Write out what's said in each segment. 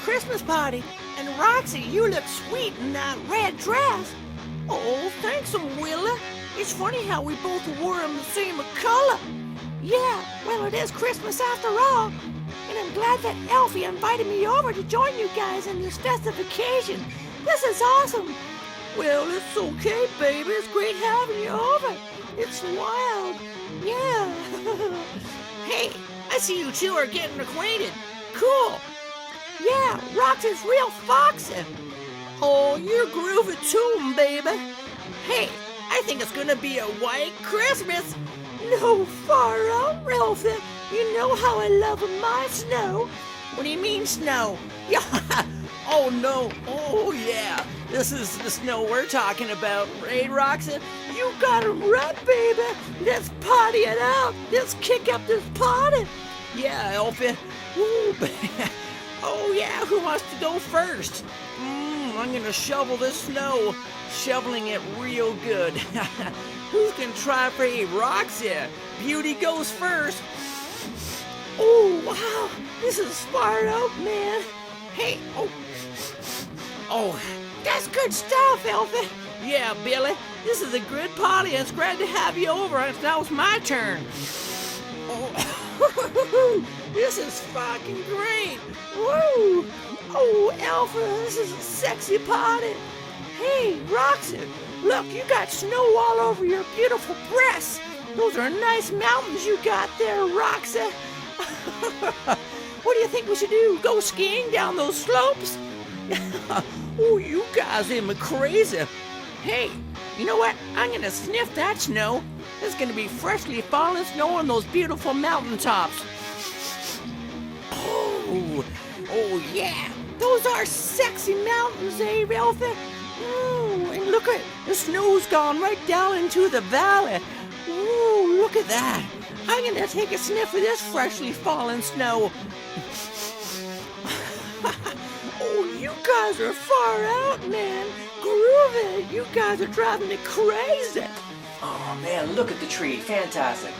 Christmas party. And Roxy, you look sweet in that red dress. Oh, thanks, Willa. It's funny how we both wore them the same color. Yeah, well, it is Christmas after all. And I'm glad that Elfie invited me over to join you guys on this festive occasion. This is awesome. Well, it's okay, baby. It's great having you over. It's wild. Yeah. Hey, I see you two are getting acquainted. Cool. Yeah, Roxy's real foxy. Oh, you're groovy too, baby. Hey, I think it's gonna be a white Christmas. No, far out, Ralphie. You know how I love my snow. What do you mean snow? Yeah. Oh no. Oh yeah. This is the snow we're talking about, right, Roxy? You got it right, baby. Let's party it out. Let's kick up this party. Yeah, Elfie. Ooh, oh yeah, who wants to go first? I'm gonna shovel this snow. Shoveling it real good. Who's gonna try for a Roxy? Beauty goes first. Oh wow, this is far out, man. Hey, oh, that's good stuff, Elfie. Yeah, Billy, this is a good party. It's glad to have you over. Now it's my turn. Oh, this is fucking great. Woo! Oh, Elfie, this is a sexy party. Hey, Roxy, look, you got snow all over your beautiful breasts. Those are nice mountains you got there, Roxy. What do you think we should do? Go skiing down those slopes? Oh, you guys are crazy. Hey, you know what? I'm gonna sniff that snow. There's gonna be freshly fallen snow on those beautiful mountaintops. Oh yeah, those are sexy mountains, eh, Elfie? And look at the snow's gone right down into the valley. Ooh, look at that. I'm gonna take a sniff of this freshly fallen snow. Oh, you guys are far out, man. Groovy. You guys are driving me crazy. Oh man, look at the tree. Fantastic.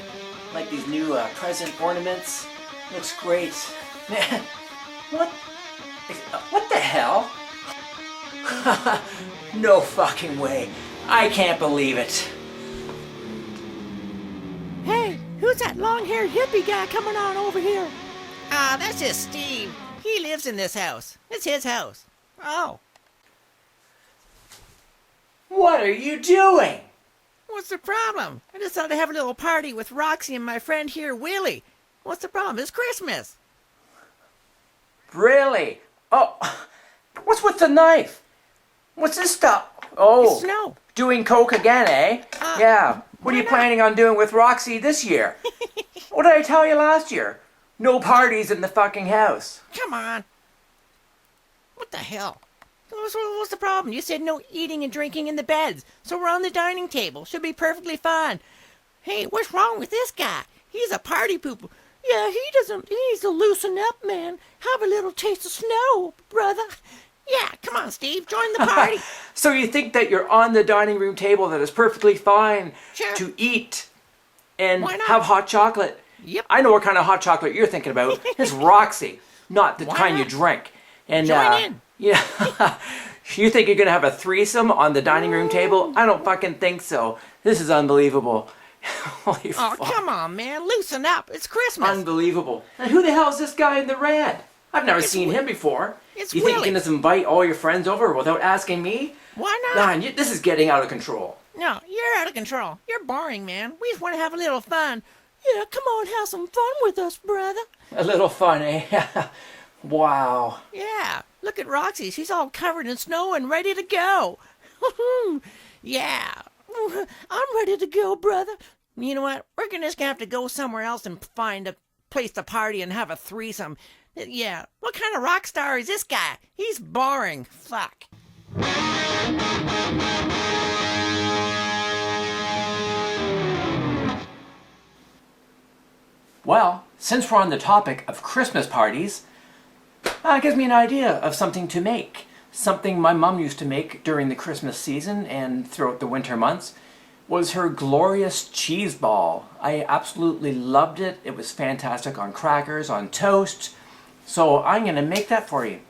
Like these new present ornaments. Looks great. Man, what the hell? No fucking way. I can't believe it. Hey, who's that long-haired hippie guy coming on over here? That's just Steve. He lives in this house. It's his house. Oh. What are you doing? What's the problem? I just thought I'd have a little party with Roxy and my friend here, Willie. What's the problem? It's Christmas. Really? Oh, what's with the knife? What's this stuff? Oh, It's snow. doing coke again, eh? Yeah. What are you planning on doing with Roxy this year? What did I tell you last year? No parties in the fucking house. Come on. What the hell? What's the problem? You said no eating and drinking in the beds, so we're on the dining table. Should be perfectly fine. Hey, what's wrong with this guy? He's a party pooper. Yeah, he needs to loosen up, man. Have a little taste of snow, brother. Yeah, come on, Steve, join the party. So you think that you're on the dining room table that is perfectly fine Sure. to eat and Why not? have hot chocolate? Yep. I know what kind of hot chocolate you're thinking about. It's Roxy, not the Why kind you not? drink. And Join in. Yeah. You think you're gonna have a threesome on the dining room table? I don't fucking think so. This is unbelievable. Holy Oh, fuck. come on, man. Loosen up. It's Christmas. Unbelievable. And who the hell is this guy in the red? I've never It's seen Wi- him before. it's You think you Willie. can just invite all your friends over without asking me? Why not? Man, this is getting out of control. No, you're out of control. You're boring, man. We just want to have a little fun. Yeah, come on, have some fun with us, brother. A little fun, eh? Wow. Yeah, look at Roxy. She's all covered in snow and ready to go. Yeah, I'm ready to go, brother. You know what? We're just gonna have to go somewhere else and find a place to party and have a threesome. Yeah, what kind of rock star is this guy? He's boring. Fuck. Well, since we're on the topic of Christmas parties, it gives me an idea of something to make. Something my mom used to make during the Christmas season and throughout the winter months was her glorious cheese ball. I absolutely loved it. It was fantastic on crackers, on toast. So I'm going to make that for you.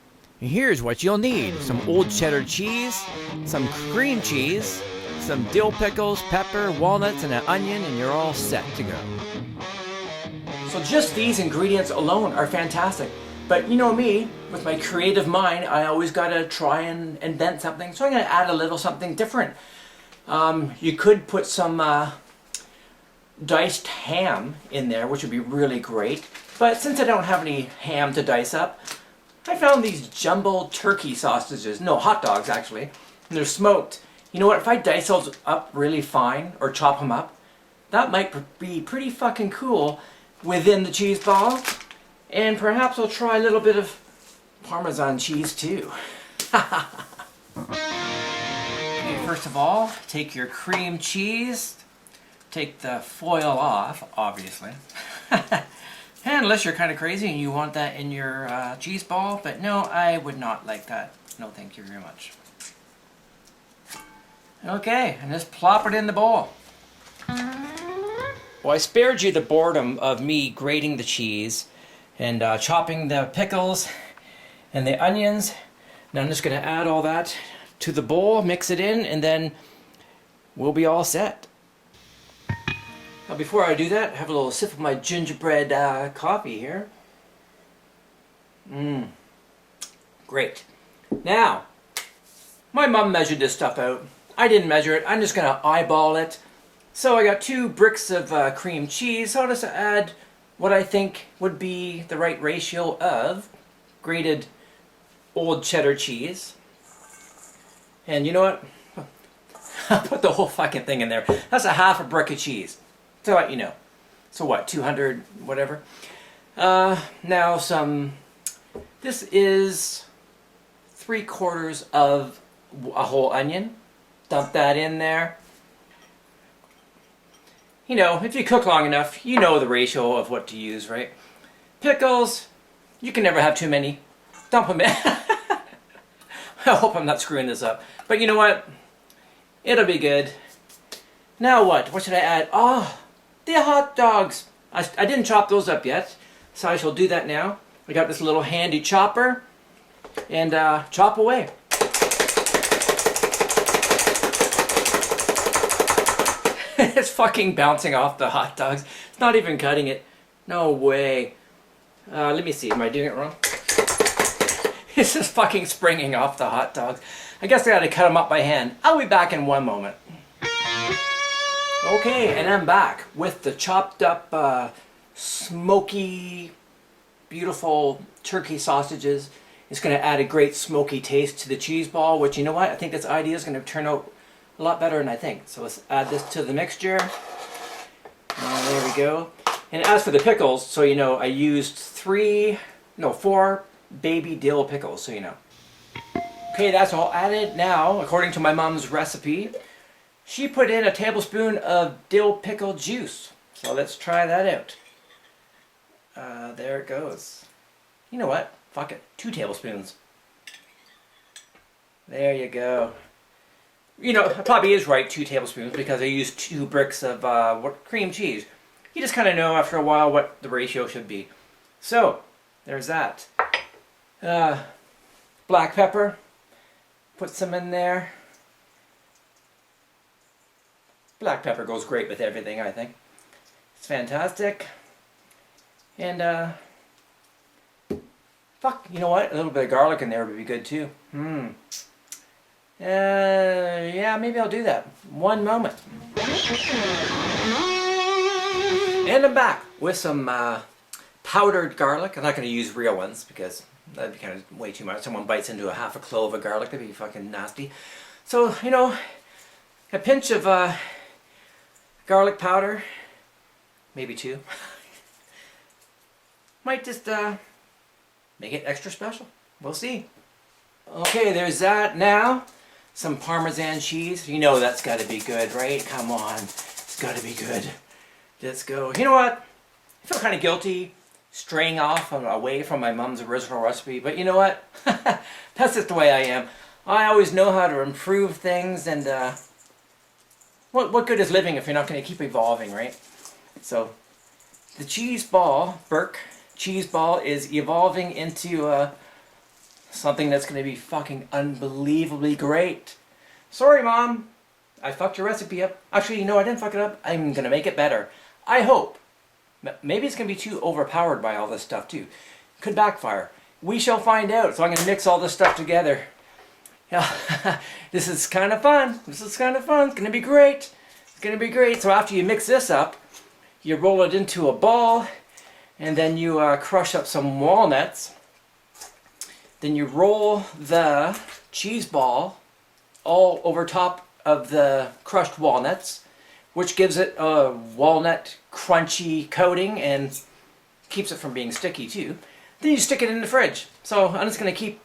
Here's what you'll need. Some old cheddar cheese, some cream cheese, some dill pickles, pepper, walnuts, and an onion, and you're all set to go. So just these ingredients alone are fantastic. But you know me, with my creative mind, I always gotta try and invent something. So I'm gonna add a little something different. You could put some diced ham in there, which would be really great. But since I don't have any ham to dice up, I found these jumbo turkey sausages. No, hot dogs actually. And they're smoked. You know what, if I dice those up really fine, or chop them up, that might be pretty fucking cool within the cheese ball. And perhaps I'll try a little bit of Parmesan cheese too. Okay, first of all, take your cream cheese, take the foil off, obviously. And unless you're kind of crazy and you want that in your cheese ball, but no, I would not like that. No, thank you very much. Okay, and just plop it in the bowl. Well, I spared you the boredom of me grating the cheese and chopping the pickles and the onions. Now I'm just going to add all that to the bowl, mix it in, and then we'll be all set. Now before I do that, have a little sip of my gingerbread coffee here. Great. Now, my mom measured this stuff out. I didn't measure it, I'm just going to eyeball it. So I got 2 bricks of cream cheese, so I'll just add what I think would be the right ratio of grated old cheddar cheese. And you know what? I'll put the whole fucking thing in there. That's a half a brick of cheese. So what, you know. So what, 200, whatever. Now this is 3/4 of a whole onion. Dump that in there. You know, if you cook long enough, you know the ratio of what to use, right? Pickles, you can never have too many. Dump them in. I hope I'm not screwing this up. But you know what? It'll be good. Now what? What should I add? Oh, the hot dogs. I didn't chop those up yet, so I shall do that now. I got this little handy chopper, and chop away. It's fucking bouncing off the hot dogs. It's not even cutting it. No way. Let me see. Am I doing it wrong? It's just fucking springing off the hot dogs. I guess I gotta cut them up by hand. I'll be back in one moment. Okay, and I'm back with the chopped up, smoky, beautiful turkey sausages. It's gonna add a great smoky taste to the cheese ball, which, you know what? I think this idea is gonna turn out a lot better than I think. So let's add this to the mixture. And there we go. And as for the pickles, so you know, I used 4 baby dill pickles, so you know. Okay, that's all added. Now, according to my mom's recipe, she put in a tablespoon of dill pickle juice. So let's try that out. There it goes. You know what? Fuck it. 2 tablespoons. There you go. You know, it probably is right, 2 tablespoons, because I used 2 bricks of cream cheese. You just kind of know after a while what the ratio should be. So, there's that. Black pepper. Put some in there. Black pepper goes great with everything, I think. It's fantastic. And, fuck, you know what? A little bit of garlic in there would be good too. Yeah, maybe I'll do that. One moment. And I'm back with some powdered garlic. I'm not going to use real ones because that'd be kind of way too much. Someone bites into a half a clove of garlic, that'd be fucking nasty. So, you know, a pinch of garlic powder, maybe 2. Might just make it extra special. We'll see. Okay, there's that. Now, some Parmesan cheese. You know that's got to be good, right? Come on. It's got to be good. Let's go. You know what? I feel kind of guilty straying off away from my mom's original recipe, but you know what? That's just the way I am. I always know how to improve things, and what good is living if you're not going to keep evolving, right? So, the cheese ball, Burk cheese ball, is evolving into something that's going to be fucking unbelievably great. Sorry, Mom. I fucked your recipe up. Actually, I didn't fuck it up. I'm going to make it better. I hope. Maybe it's going to be too overpowered by all this stuff, too. Could backfire. We shall find out. So I'm going to mix all this stuff together. Yeah, this is kind of fun. This is kind of fun. It's going to be great. It's going to be great. So after you mix this up, you roll it into a ball, and then you crush up some walnuts. Then you roll the cheese ball all over top of the crushed walnuts, which gives it a walnut crunchy coating and keeps it from being sticky too. Then you stick it in the fridge. So I'm just going to keep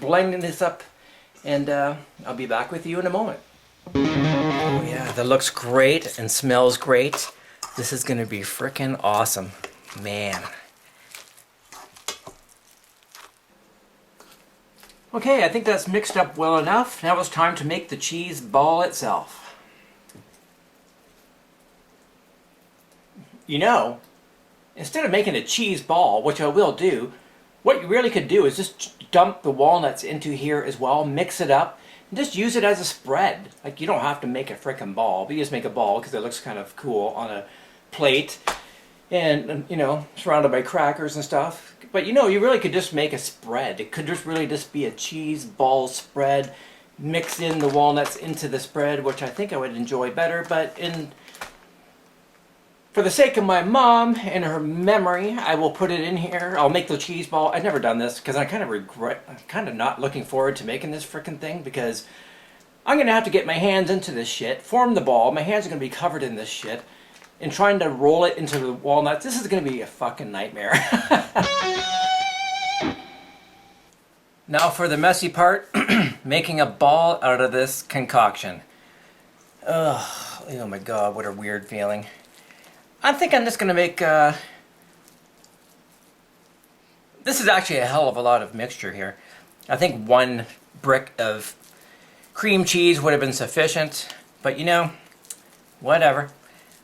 blending this up, and I'll be back with you in a moment. Oh yeah, that looks great and smells great. This is going to be freaking awesome. Man. Okay, I think that's mixed up well enough. Now it's time to make the cheese ball itself. Instead of making a cheese ball, which I will do, what you really could do is just dump the walnuts into here as well, mix it up, and just use it as a spread. Like, you don't have to make a frickin' ball, but you just make a ball because it looks kind of cool on a plate and, surrounded by crackers and stuff. But, you really could just make a spread. It could just really just be a cheese ball spread, mix in the walnuts into the spread, which I think I would enjoy better, but for the sake of my mom and her memory, I will put it in here. I'll make the cheese ball. I've never done this because I kind of regret, I'm kind of not looking forward to making this frickin' thing because I'm going to have to get my hands into this shit, form the ball. My hands are going to be covered in this shit, and trying to roll it into the walnuts. This is going to be a fucking nightmare. Now for the messy part, making a ball out of this concoction. Ugh, oh my god, what a weird feeling. I think I'm just going to make, this is actually a hell of a lot of mixture here. I think 1 brick of cream cheese would have been sufficient, but whatever.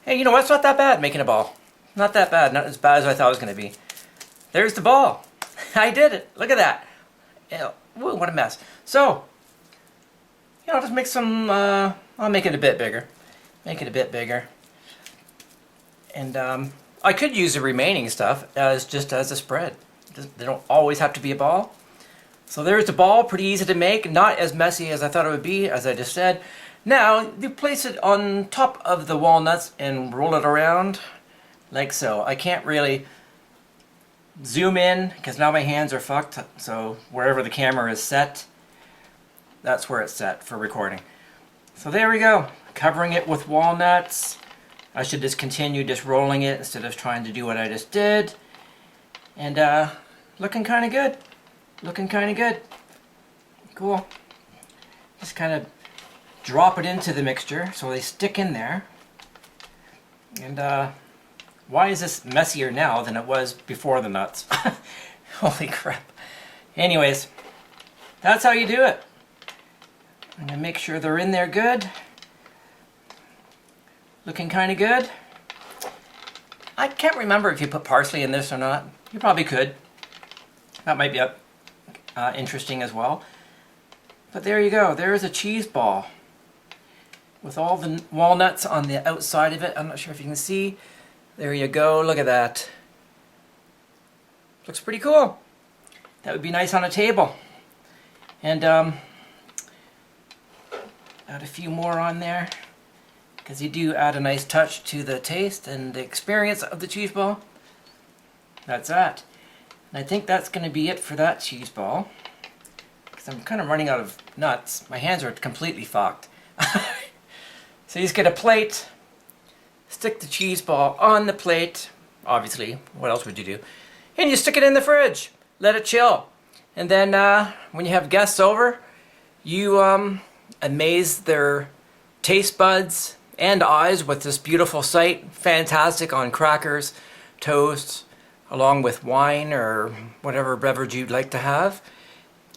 Hey, it's not that bad making a ball. Not that bad, not as bad as I thought it was going to be. There's the ball. I did it. Look at that. Ew, what a mess. So, I'll just make some, I'll make it a bit bigger. Make it a bit bigger. And I could use the remaining stuff just as a spread. They don't always have to be a ball. So there's the ball, pretty easy to make, not as messy as I thought it would be, as I just said. Now, you place it on top of the walnuts and roll it around like so. I can't really zoom in because now my hands are fucked, so wherever the camera is set, that's where it's set for recording. So there we go, covering it with walnuts. I should just continue just rolling it instead of trying to do what I just did. And looking kind of good. Looking kind of good. Cool. Just kind of drop it into the mixture so they stick in there. And why is this messier now than it was before the nuts? Holy crap. Anyways, that's how you do it. I'm going to make sure they're in there good. Looking kind of good. I can't remember if you put parsley in this or not. You probably could. That might be interesting as well. But there you go. There's a cheese ball with all the walnuts on the outside of it. I'm not sure if you can see. There you go. Look at that. Looks pretty cool. That would be nice on a table. And add a few more on there, because you do add a nice touch to the taste and the experience of the cheese ball. That's that. And I think that's going to be it for that cheese ball, because I'm kind of running out of nuts. My hands are completely fucked. So you just get a plate, stick the cheese ball on the plate, obviously, what else would you do? And you stick it in the fridge, let it chill. And then when you have guests over, you amaze their taste buds and eyes with this beautiful sight. Fantastic on crackers, toast, along with wine or whatever beverage you'd like to have.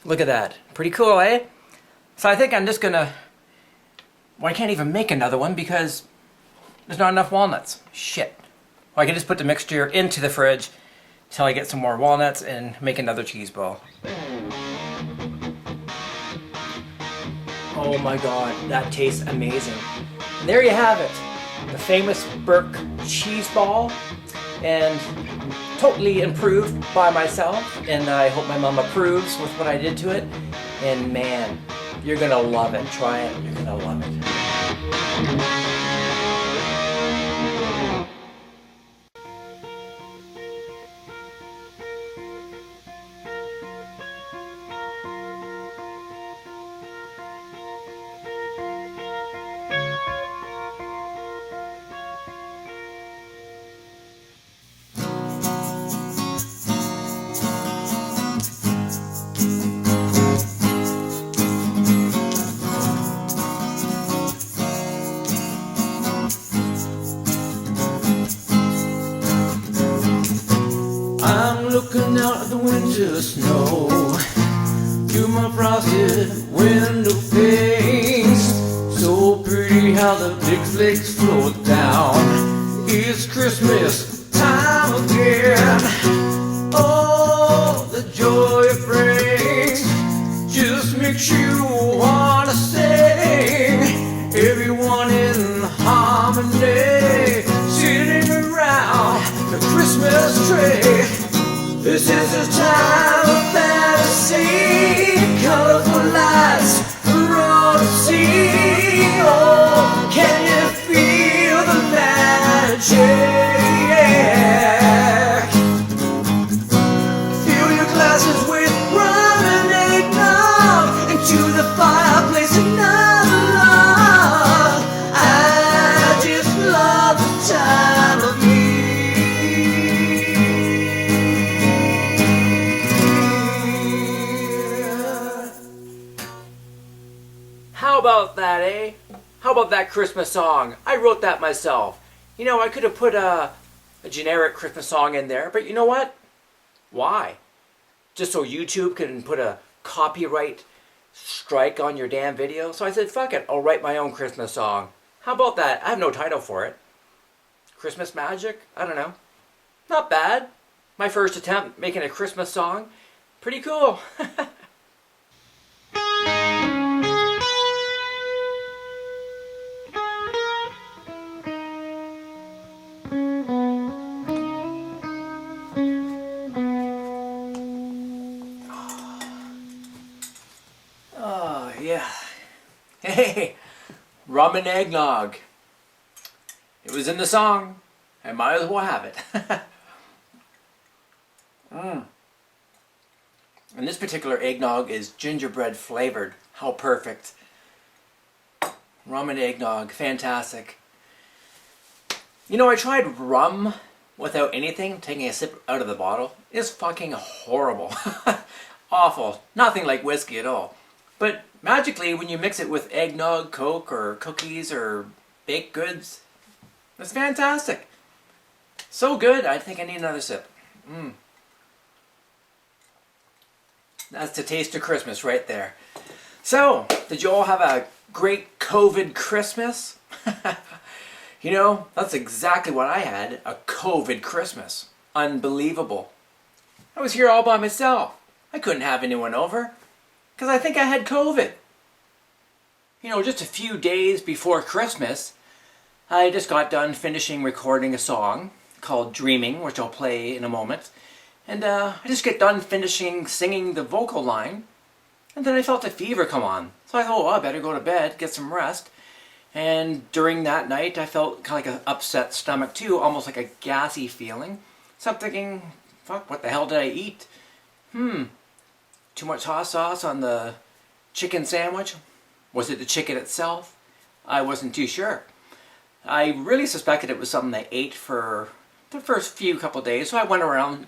Look at that. Pretty cool, eh? So I think I'm just gonna... Well, I can't even make another one because there's not enough walnuts. Shit. Well, I can just put the mixture into the fridge till I get some more walnuts and make another cheese ball. Oh my god, that tastes amazing. And there you have it, the famous Burk cheese ball, and totally improved by myself, and I hope my mom approves with what I did to it. And man, you're gonna love it. Try it, you're gonna love it. I'm looking out at the winter snow through my frosted window panes. So pretty how the big flakes float down. It's Christmas time again. Oh, the joy it brings just makes you wanna sing. Everyone in harmony, sitting around the Christmas tree. This is a time of fantasy, colorful lights for all to see. Oh, can you feel the magic? Fill your glasses with rum and eggnog, into the fireplace another log. I just love the time of year. How about that, eh? How about that Christmas song? I wrote that myself. You know, I could have put a generic Christmas song in there, but you know what? Why? Just so YouTube can put a copyright strike on your damn video? So I said, fuck it, I'll write my own Christmas song. How about that? I have no title for it. Christmas Magic? I don't know. Not bad. My first attempt making a Christmas song. Pretty cool. Oh, yeah. Hey, rum and eggnog. It was in the song. I might as well have it. And this particular eggnog is gingerbread flavored. How perfect. Rum and eggnog. Fantastic. You know, I tried rum without anything, taking a sip out of the bottle. It's fucking horrible. Awful. Nothing like whiskey at all. But magically, when you mix it with eggnog, Coke, or cookies, or baked goods, it's fantastic. So good, I think I need another sip. That's the taste of Christmas right there. So, did you all have a great COVID Christmas? You know, that's exactly what I had, a COVID Christmas. Unbelievable. I was here all by myself. I couldn't have anyone over, because I think I had COVID. You know, just a few days before Christmas, I just got done finishing recording a song called Dreamin, which I'll play in a moment. And I just get done finishing singing the vocal line, and then I felt a fever come on. So I thought, oh, I better go to bed, get some rest. And during that night, I felt kind of like an upset stomach too, almost like a gassy feeling. So I'm thinking, fuck, what the hell did I eat? Too much hot sauce on the chicken sandwich? Was it the chicken itself? I wasn't too sure. I really suspected it was something I ate for the first few couple days, so I went around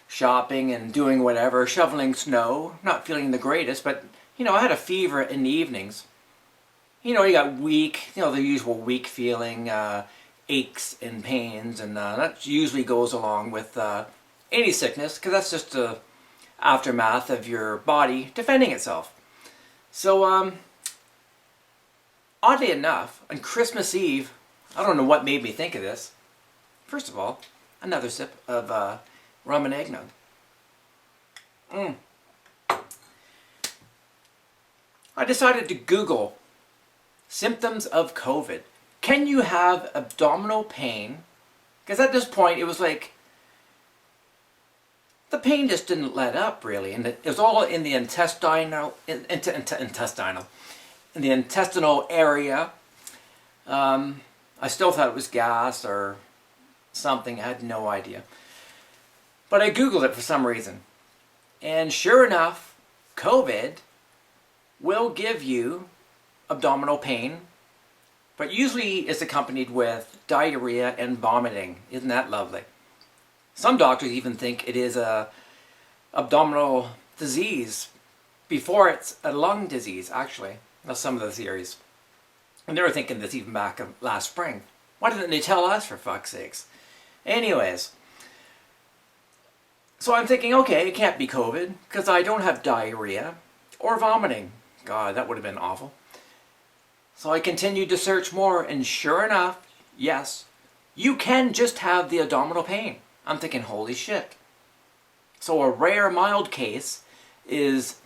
shopping and doing whatever, shoveling snow, not feeling the greatest, but, you know, I had a fever in the evenings. You know, you got weak, you know, the usual weak feeling, aches and pains, and that usually goes along with any sickness, because that's just the aftermath of your body defending itself. So, oddly enough, on Christmas Eve, I don't know what made me think of this. First of all, another sip of rum and eggnog. I decided to Google symptoms of COVID. Can you have abdominal pain? Because at this point, it was like, the pain just didn't let up, really. And it was all in the intestinal area. I still thought it was gas or something. I had no idea. But I Googled it for some reason. And sure enough, COVID will give you abdominal pain, but usually it's accompanied with diarrhea and vomiting. Isn't that lovely? Some doctors even think it is a abdominal disease before it's a lung disease, actually. That's some of the theories. And they were thinking this even back last spring. Why didn't they tell us, for fuck's sakes? Anyways, so I'm thinking, okay, it can't be COVID because I don't have diarrhea or vomiting. God, that would have been awful. So I continued to search more, and sure enough, yes, you can just have the abdominal pain. I'm thinking, holy shit. So a rare mild case is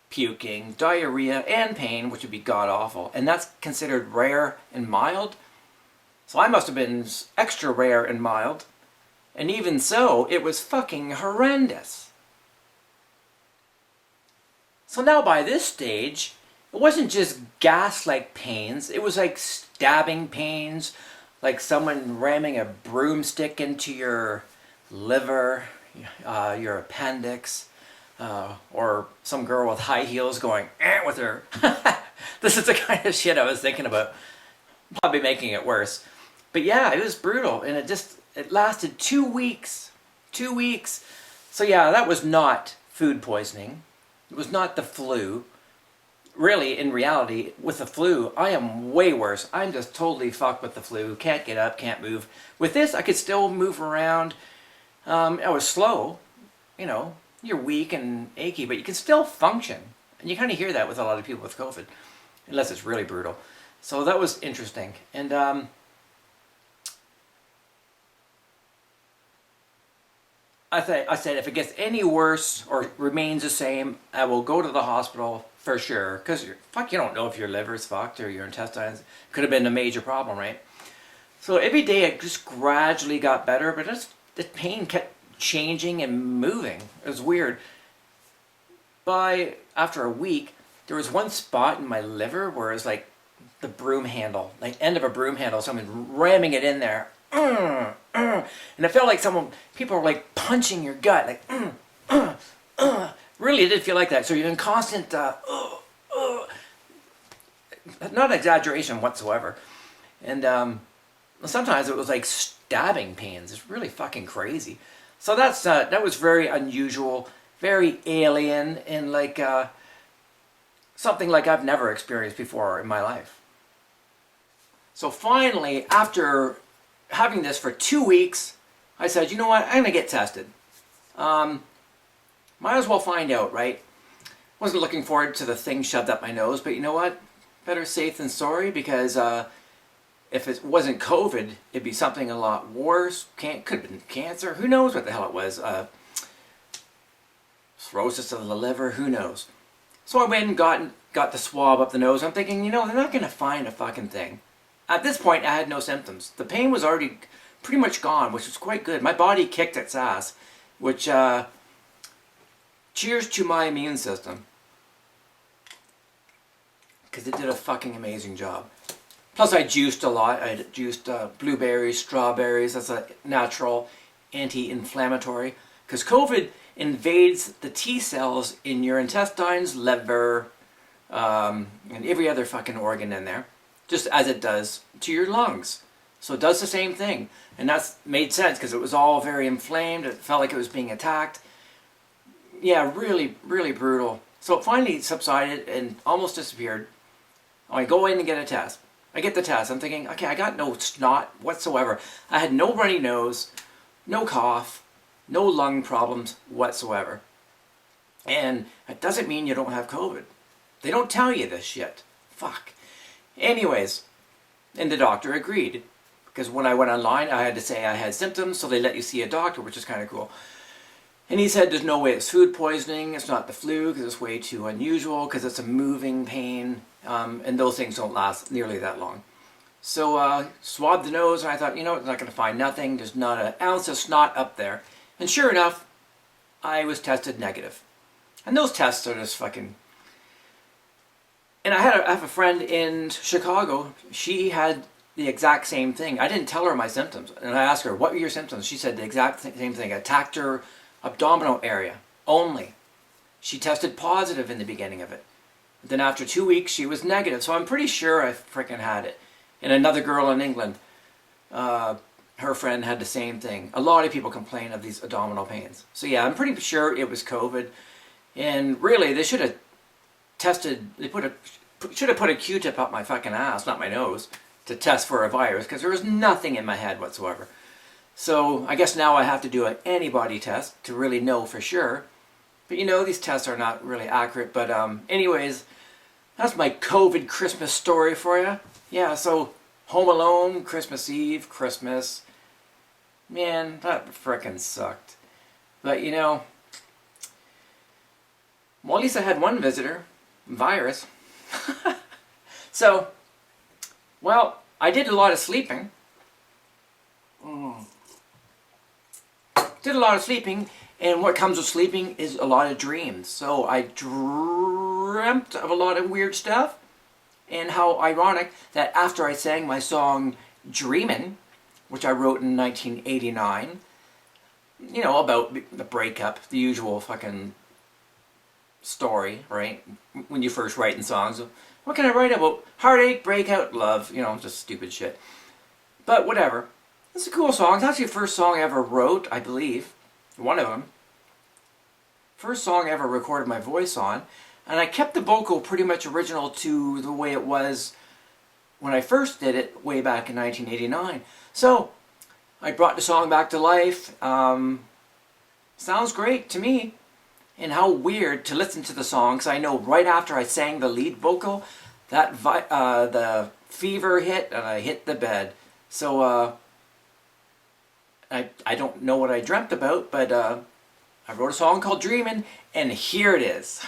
puking, diarrhea, and pain, which would be god-awful. And that's considered rare and mild. So I must have been extra rare and mild. And even so, it was fucking horrendous. So now by this stage, it wasn't just gas-like pains. It was like stabbing pains, like someone ramming a broomstick into your liver, your appendix, or some girl with high heels going with her. This is the kind of shit I was thinking about. Probably making it worse. But yeah, it was brutal, and it lasted 2 weeks. 2 weeks. So yeah, that was not food poisoning. It was not the flu. Really, in reality, with the flu, I am way worse. I'm just totally fucked with the flu. Can't get up, can't move. With this, I could still move around. I was slow. You know, you're weak and achy, but you can still function. And you kind of hear that with a lot of people with COVID, unless it's really brutal. So that was interesting. And I said if it gets any worse or remains the same, I will go to the hospital for sure. Because you don't know if your liver's fucked or your intestines. Could have been a major problem, right? So every day it just gradually got better, but the pain kept changing and moving. It was weird. After a week, there was one spot in my liver where it was like the broom handle, like end of a broom handle, someone ramming it in there. And it felt like people were like punching your gut, like, really it did feel like that. So you're in constant, not exaggeration whatsoever. And sometimes it was like stabbing pains. It's really fucking crazy. So that was very unusual, very alien, and like something like I've never experienced before in my life. So finally, after having this for 2 weeks, I said, you know what, I'm going to get tested. Might as well find out, right? Wasn't looking forward to the thing shoved up my nose, but you know what? Better safe than sorry, because if it wasn't COVID, it'd be something a lot worse. Could have been cancer. Who knows what the hell it was? Cirrhosis of the liver. Who knows? So I went and got the swab up the nose. I'm thinking, they're not going to find a fucking thing. At this point, I had no symptoms. The pain was already pretty much gone, which was quite good. My body kicked its ass, which cheers to my immune system, because it did a fucking amazing job. Plus, I juiced a lot. I juiced blueberries, strawberries. That's a natural anti-inflammatory, because COVID invades the T cells in your intestines, liver, and every other fucking organ in there, just as it does to your lungs. So it does the same thing. And that's made sense because it was all very inflamed. It felt like it was being attacked. Yeah, really, really brutal. So it finally subsided and almost disappeared. I go in and get a test. I get the test. I'm thinking, okay, I got no snot whatsoever. I had no runny nose, no cough, no lung problems whatsoever. And it doesn't mean you don't have COVID. They don't tell you this shit. Fuck. Anyways, and the doctor agreed. Because when I went online, I had to say I had symptoms, so they let you see a doctor, which is kind of cool. And he said there's no way it's food poisoning, it's not the flu because it's way too unusual because it's a moving pain, and those things don't last nearly that long. So swabbed the nose and I thought, you know, it's not going to find nothing, there's not an ounce of snot up there. And sure enough, I was tested negative. And those tests are just fucking... And I have a friend in Chicago, she had the exact same thing. I didn't tell her my symptoms. And I asked her, what were your symptoms? She said the exact same thing. It attacked her abdominal area only. She tested positive in the beginning of it. Then after 2 weeks, she was negative. So I'm pretty sure I freaking had it. And another girl in England, her friend had the same thing. A lot of people complain of these abdominal pains. So yeah, I'm pretty sure it was COVID. And really, they should have tested, should have put a Q-tip up my fucking ass, not my nose, to test for a virus, because there was nothing in my head whatsoever. So I guess now I have to do an antibody test to really know for sure. But you know, these tests are not really accurate. But anyways, that's my COVID Christmas story for you. Yeah, so Home Alone, Christmas Eve, Christmas. Man, that frickin' sucked. But you know, well, at least I had one visitor, virus. So, well, I did a lot of sleeping. Did a lot of sleeping, and what comes with sleeping is a lot of dreams. So I dreamt of a lot of weird stuff, and how ironic that after I sang my song Dreamin, which I wrote in 1989, you know, about the breakup, the usual fucking story, right? When you first writing songs, what can I write about? Heartache, breakout, love, you know, just stupid shit. But whatever. It's a cool song. It's actually the first song I ever wrote, I believe. One of them. First song I ever recorded my voice on. And I kept the vocal pretty much original to the way it was when I first did it way back in 1989. So, I brought the song back to life. Sounds great to me. And how weird to listen to the song, because I know right after I sang the lead vocal, that the fever hit and I hit the bed. So I don't know what I dreamt about, but I wrote a song called Dreamin', and here it is.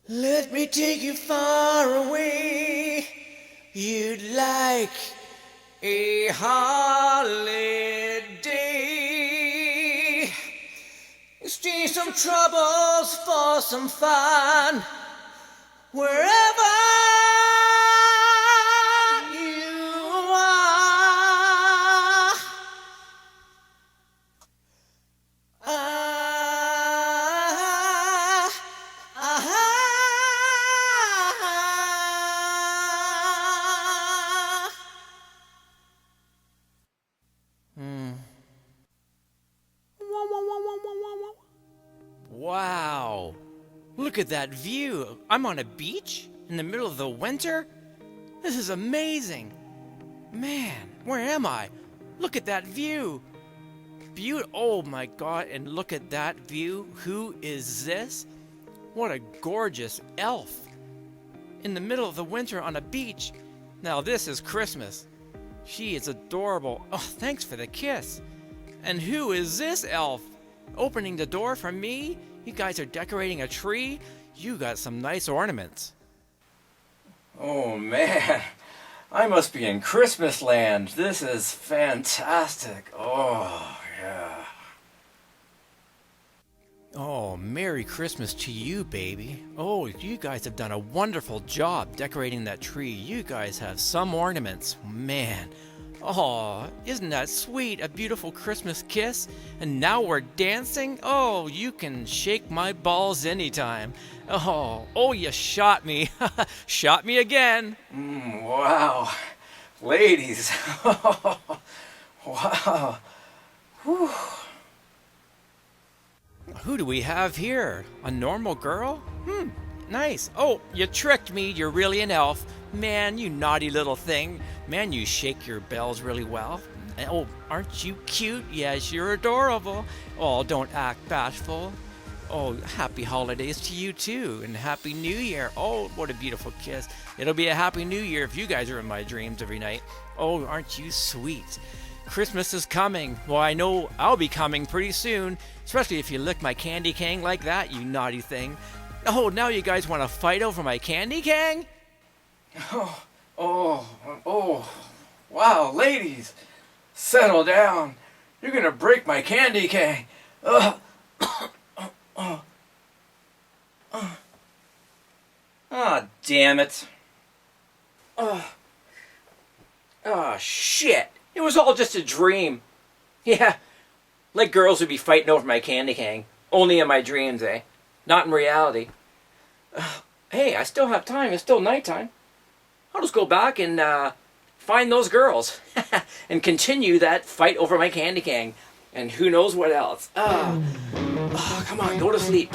Let me take you far away. You'd like a holiday. Exchange some troubles for some fun. Wherever you are. Ah, ah, Wow. Look at that view. I'm on a beach in the middle of the winter. This is amazing. Man, where am I? Look at that view. Oh my God, and look at that view. Who is this? What a gorgeous elf. In the middle of the winter on a beach. Now this is Christmas. She is adorable. Oh, thanks for the kiss. And who is this elf? Opening the door for me? You guys are decorating a tree? You got some nice ornaments. Oh man, I must be in Christmas land. This is fantastic. Oh yeah. Oh, Merry Christmas to you, baby. Oh, you guys have done a wonderful job decorating that tree. You guys have some ornaments. Man. Oh, isn't that sweet? A beautiful Christmas kiss. And now we're dancing? Oh, you can shake my balls anytime. Oh, you shot me. Shot me again. Wow. Ladies. Wow. Whew. Who do we have here? A normal girl? Nice. Oh, you tricked me. You're really an elf. Man, you naughty little thing. Man, you shake your bells really well. Oh, aren't you cute? Yes, you're adorable. Oh, don't act bashful. Oh, happy holidays to you too, and happy new year. Oh, what a beautiful kiss. It'll be a happy new year if you guys are in my dreams every night. Oh, aren't you sweet? Christmas is coming. Well, I know I'll be coming pretty soon, especially if you lick my candy cane like that, you naughty thing. Oh, now you guys want to fight over my candy cane? Oh, wow, ladies, settle down. You're gonna break my candy cane. Ah, damn it. Shit. It was all just a dream. Yeah, like girls would be fighting over my candy cane. Only in my dreams, eh? Not in reality. Hey, I still have time. It's still nighttime. I'll just go back and find those girls and continue that fight over my candy cane and who knows what else. Come on, go to sleep.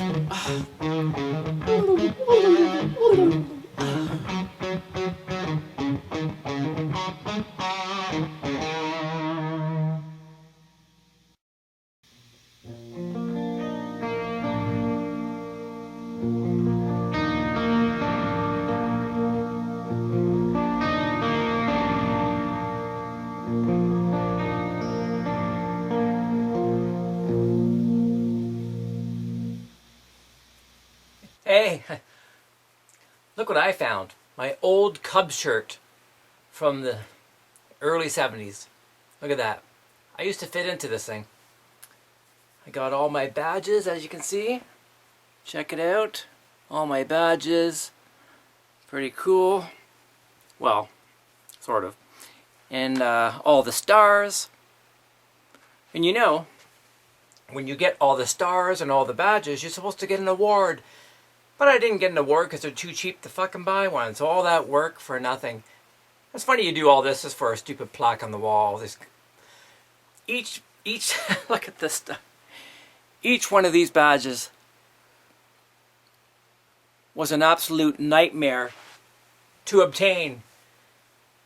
Hey, look what I found. My old Cubs shirt from the early 70s. Look at that. I used to fit into this thing. I got all my badges, as you can see. Check it out. All my badges. Pretty cool. Well, sort of. And all the stars. And you know, when you get all the stars and all the badges, you're supposed to get an award. But I didn't get an award because they're too cheap to fucking buy one. So all that work for nothing. It's funny you do all this just for a stupid plaque on the wall. Each look at this stuff. Each one of these badges was an absolute nightmare to obtain.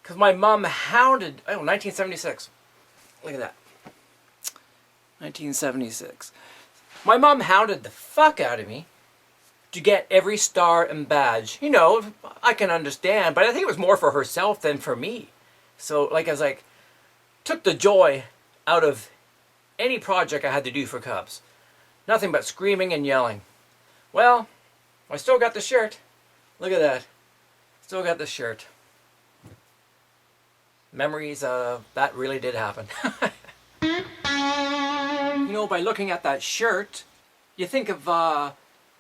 Because my mom hounded, 1976. Look at that. 1976. My mom hounded the fuck out of me to get every star and badge. You know, I can understand, but I think it was more for herself than for me. So, like, I was like, took the joy out of any project I had to do for Cubs. Nothing but screaming and yelling. Well, I still got the shirt. Look at that. Still got the shirt. Memories of that really did happen. You know, by looking at that shirt, you think of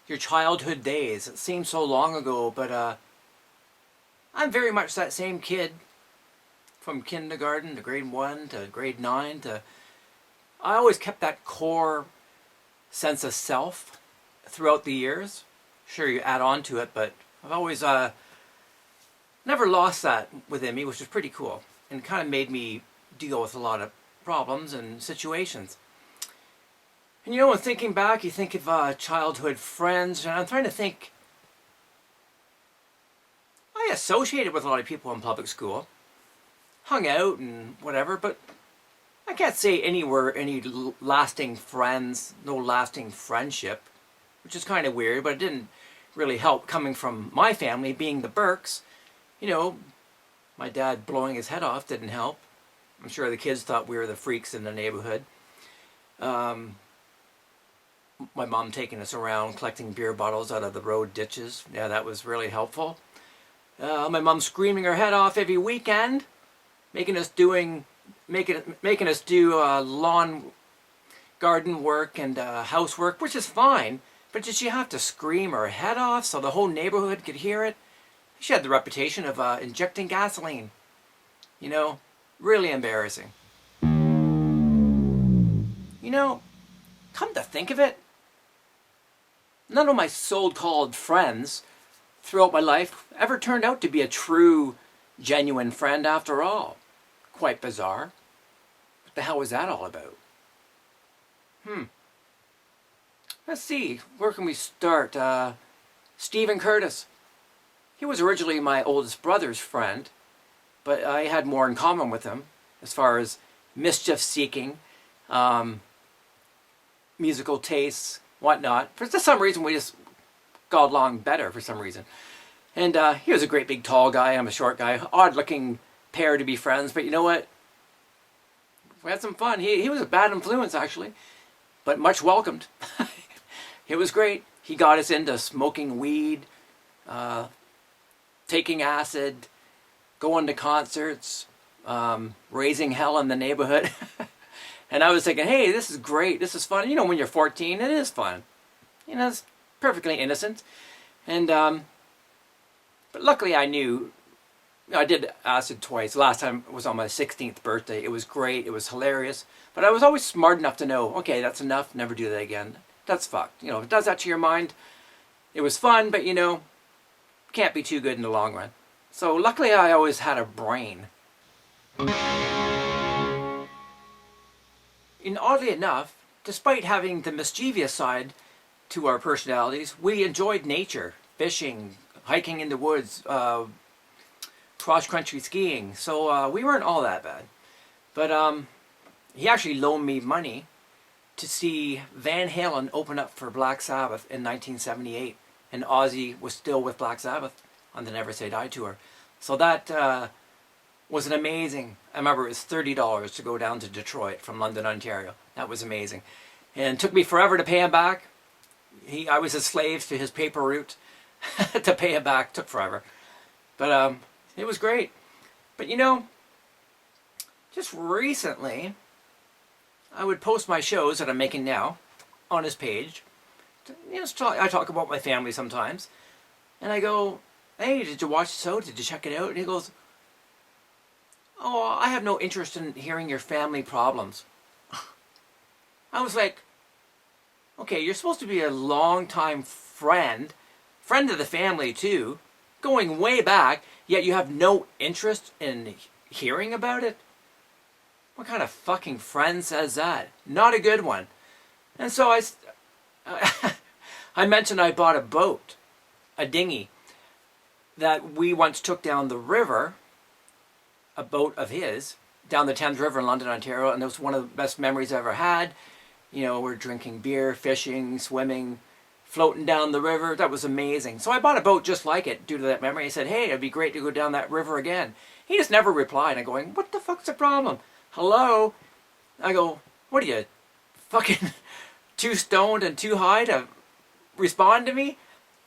your childhood days. It seems so long ago, but I'm very much that same kid from kindergarten to grade 1 to grade 9 to... I always kept that core sense of self throughout the years. Sure, you add on to it, but I've always never lost that within me, which is pretty cool. And kind of made me deal with a lot of problems and situations. And you know, when thinking back, you think of childhood friends, and I'm trying to think. I associated with a lot of people in public school, hung out and whatever, but I can't say any lasting friends, no lasting friendship, which is kind of weird, but it didn't really help coming from my family, being the Burks. You know, my dad blowing his head off didn't help. I'm sure the kids thought we were the freaks in the neighborhood. My mom taking us around collecting beer bottles out of the road ditches. Yeah, that was really helpful. My mom screaming her head off every weekend, making us do lawn garden work and housework, which is fine. But did she have to scream her head off so the whole neighborhood could hear it? She had the reputation of injecting gasoline. You know, really embarrassing. You know, come to think of it, none of my so-called friends throughout my life ever turned out to be a true, genuine friend after all. Quite bizarre. What the hell was that all about? Let's see, where can we start? Stephen Curtis. He was originally my oldest brother's friend, but I had more in common with him as far as mischief-seeking, musical tastes, whatnot. For some reason, we just got along better for some reason. And he was a great big tall guy, I'm a short guy. Odd-looking pair to be friends, but you know what? We had some fun. He was a bad influence, actually, but much welcomed. It was great. He got us into smoking weed, taking acid, going to concerts, raising hell in the neighborhood. And I was thinking, hey, this is great. This is fun. You know, when you're 14, it is fun. You know, it's perfectly innocent. And, but luckily I knew, I did acid twice. Last time was on my 16th birthday. It was great. It was hilarious. But I was always smart enough to know, okay, that's enough. Never do that again. That's fucked. You know, if it does that to your mind, it was fun, but you know, can't be too good in the long run. So luckily I always had a brain. And oddly enough, despite having the mischievous side to our personalities, we enjoyed nature, fishing, hiking in the woods, cross-country skiing. So we weren't all that bad. But he actually loaned me money to see Van Halen open up for Black Sabbath in 1978. And Ozzy was still with Black Sabbath on the Never Say Die tour. So that was an amazing, I remember it was $30 to go down to Detroit from London, Ontario. That was amazing. And it took me forever to pay him back. I was a slave to his paper route. To pay him back took forever. But it was great. But you know, just recently, I would post my shows that I'm making now on his page. You know, I talk about my family sometimes. And I go, hey, did you watch the show? Did you check it out? And he goes, oh, I have no interest in hearing your family problems. I was like, okay, you're supposed to be a long-time friend of the family too, going way back, yet you have no interest in hearing about it? What kind of fucking friend says that? Not a good one. And so I mentioned I bought a boat, a dinghy, that we once took down the river, a boat of his, down the Thames River in London, Ontario, and it was one of the best memories I ever had. You know, we're drinking beer, fishing, swimming, floating down the river. That was amazing. So I bought a boat just like it due to that memory. I said, hey, it'd be great to go down that river again. He just never replied. I'm going, what the fuck's the problem? Hello? I go, what are you, fucking too stoned and too high to respond to me,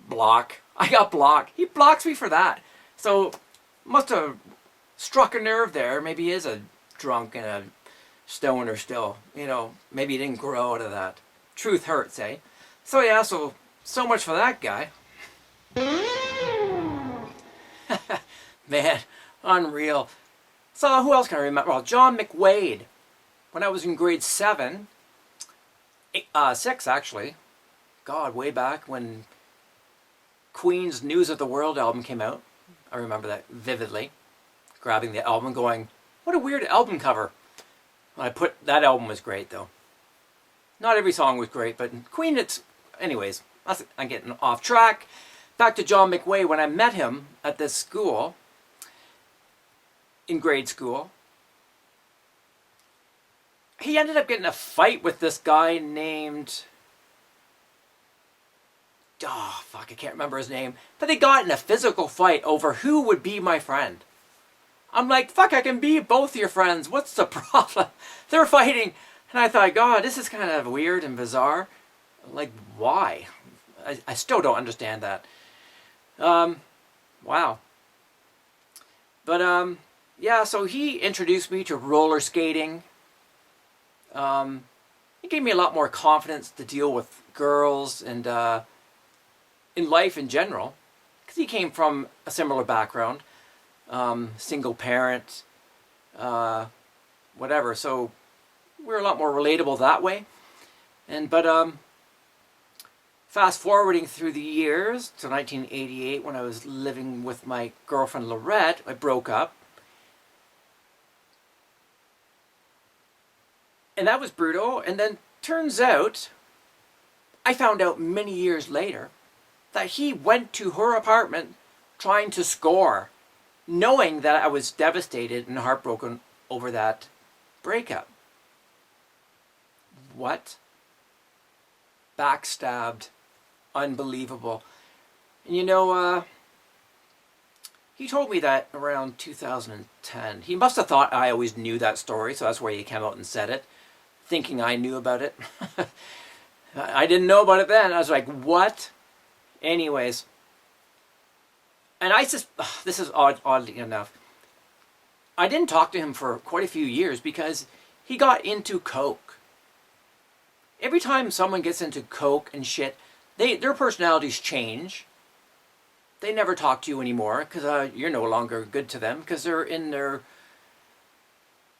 block. I got blocked. He blocks me for that. So must have struck a nerve there. Maybe he is a drunk and a stoner still. You know, maybe he didn't grow out of that. Truth hurts, eh? So yeah, so much for that guy. Man, unreal. So who else can I remember? Well, John McWade. When I was in grade 6 actually. God, way back when Queen's News of the World album came out. I remember that vividly. Grabbing the album going, what a weird album cover. That album was great though. Not every song was great, but Queen, anyways, I'm getting off track. Back to John McWade. When I met him at this school, in grade school, he ended up getting a fight with this guy named... Oh, fuck, I can't remember his name. But they got in a physical fight over who would be my friend. I'm like, fuck, I can be both your friends. What's the problem? They're fighting. And I thought, God, this is kind of weird and bizarre. Like, why? I still don't understand that. Wow. But, yeah, so he introduced me to roller skating. He gave me a lot more confidence to deal with girls and in life in general. Because he came from a similar background. Single parent, whatever. So we're a lot more relatable that way. But fast forwarding through the years to 1988, when I was living with my girlfriend Lorette, I broke up. And that was brutal. And then turns out, I found out many years later that he went to her apartment trying to score, knowing that I was devastated and heartbroken over that breakup. What? Backstabbed. Unbelievable. And you know, he told me that around 2010. He must have thought I always knew that story, so that's why he came out and said it, thinking I knew about it. I didn't know about it then. I was like, what? Anyways. And this is oddly enough, I didn't talk to him for quite a few years because he got into coke. Every time someone gets into coke and shit, their personalities change. They never talk to you anymore because you're no longer good to them because they're in their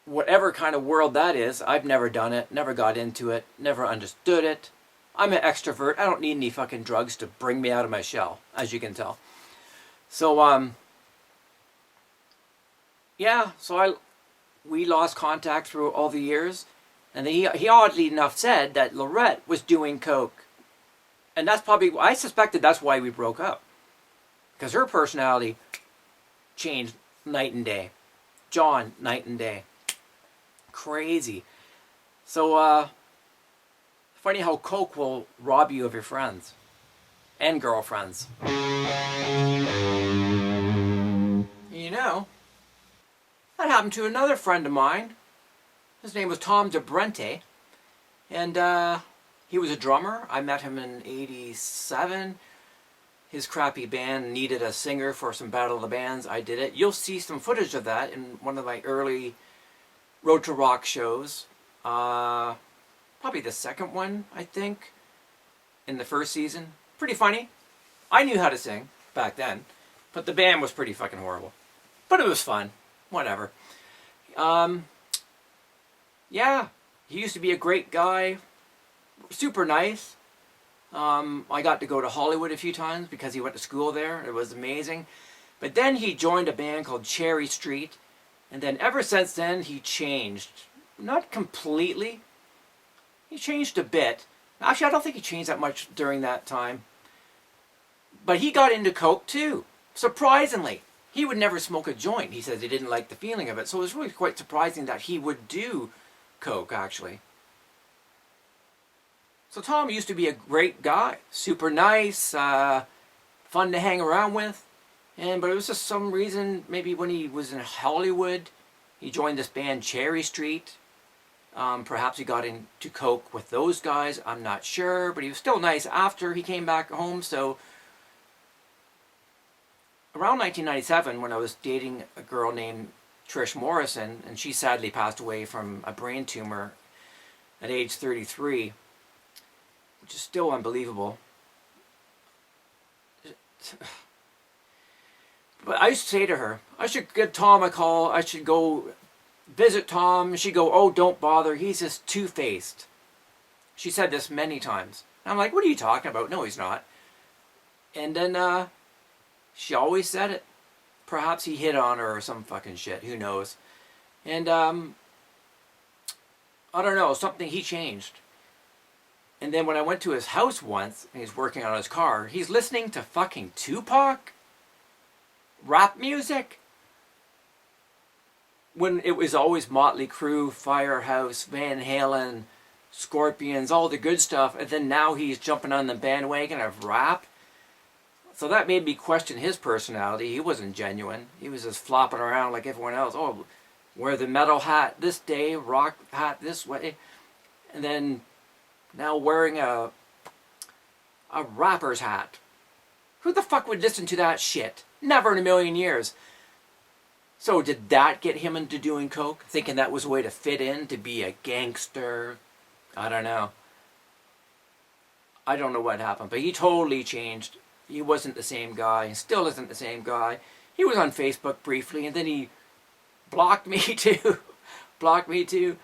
whatever kind of world that is. I've never done it, never got into it, never understood it. I'm an extrovert. I don't need any fucking drugs to bring me out of my shell, as you can tell. So, yeah, so we lost contact through all the years. And he oddly enough said that Lorette was doing coke. And that's probably, I suspected that's why we broke up. Because her personality changed night and day. John, night and day. Crazy. So, funny how coke will rob you of your friends. And girlfriends. You know, that happened to another friend of mine. His name was Tom DeBrente. And he was a drummer. I met him in '87. His crappy band needed a singer for some Battle of the Bands. I did it. You'll see some footage of that in one of my early Road to Rock shows. Probably the second one, I think, in the first season. Pretty funny. I knew how to sing back then, but the band was pretty fucking horrible. But it was fun. Whatever. Yeah, he used to be a great guy. Super nice. I got to go to Hollywood a few times because he went to school there. It was amazing. But then he joined a band called Cherry Street. And then ever since then, he changed. Not completely. He changed a bit. Actually, I don't think he changed that much during that time. But he got into coke too. Surprisingly. He would never smoke a joint. He says he didn't like the feeling of it. So it was really quite surprising that he would do coke, actually. So Tom used to be a great guy. Super nice. Fun to hang around with. But it was just some reason, maybe when he was in Hollywood, he joined this band Cherry Street. Perhaps he got into coke with those guys. I'm not sure, but he was still nice after he came back home. So around 1997, when I was dating a girl named Trish Morrison, and she sadly passed away from a brain tumor at age 33, which is still unbelievable. But I used to say to her, I should give Tom a call, I should go visit Tom. She'd go, oh, don't bother, he's just two-faced. She said this many times. I'm like, what are you talking about? No, he's not. And then she always said it. Perhaps he hit on her or some fucking shit, who knows. And I don't know, he changed. And then when I went to his house once, and he's working on his car, he's listening to fucking Tupac? Rap music? When it was always Motley Crue, Firehouse, Van Halen, Scorpions, all the good stuff, and then now he's jumping on the bandwagon of rap? So that made me question his personality. He wasn't genuine. He was just flopping around like everyone else. Oh, wear the metal hat this day, rock hat this way. And then now wearing a rapper's hat. Who the fuck would listen to that shit? Never in a million years. So did that get him into doing coke? Thinking that was a way to fit in, to be a gangster? I don't know. I don't know what happened, but he totally changed. He wasn't the same guy. He still isn't the same guy. He was on Facebook briefly, and then he blocked me too. Blocked me too.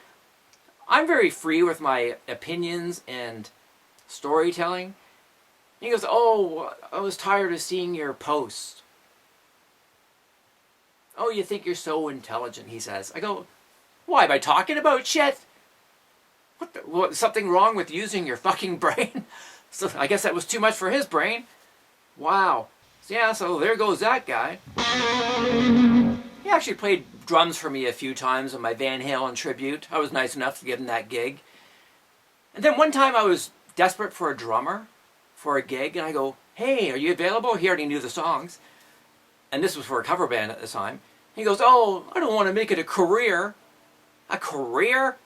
I'm very free with my opinions and storytelling. He goes, oh, I was tired of seeing your posts. Oh, you think you're so intelligent, he says. I go, why, am I talking about shit? What, something wrong with using your fucking brain? So I guess that was too much for his brain. Wow. Yeah, so there goes that guy. He actually played drums for me a few times on my Van Halen tribute. I was nice enough to give him that gig. And then one time I was desperate for a drummer for a gig, and I go, hey, are you available? He already knew the songs. And this was for a cover band at the time. He goes, oh, I don't want to make it a career. A career?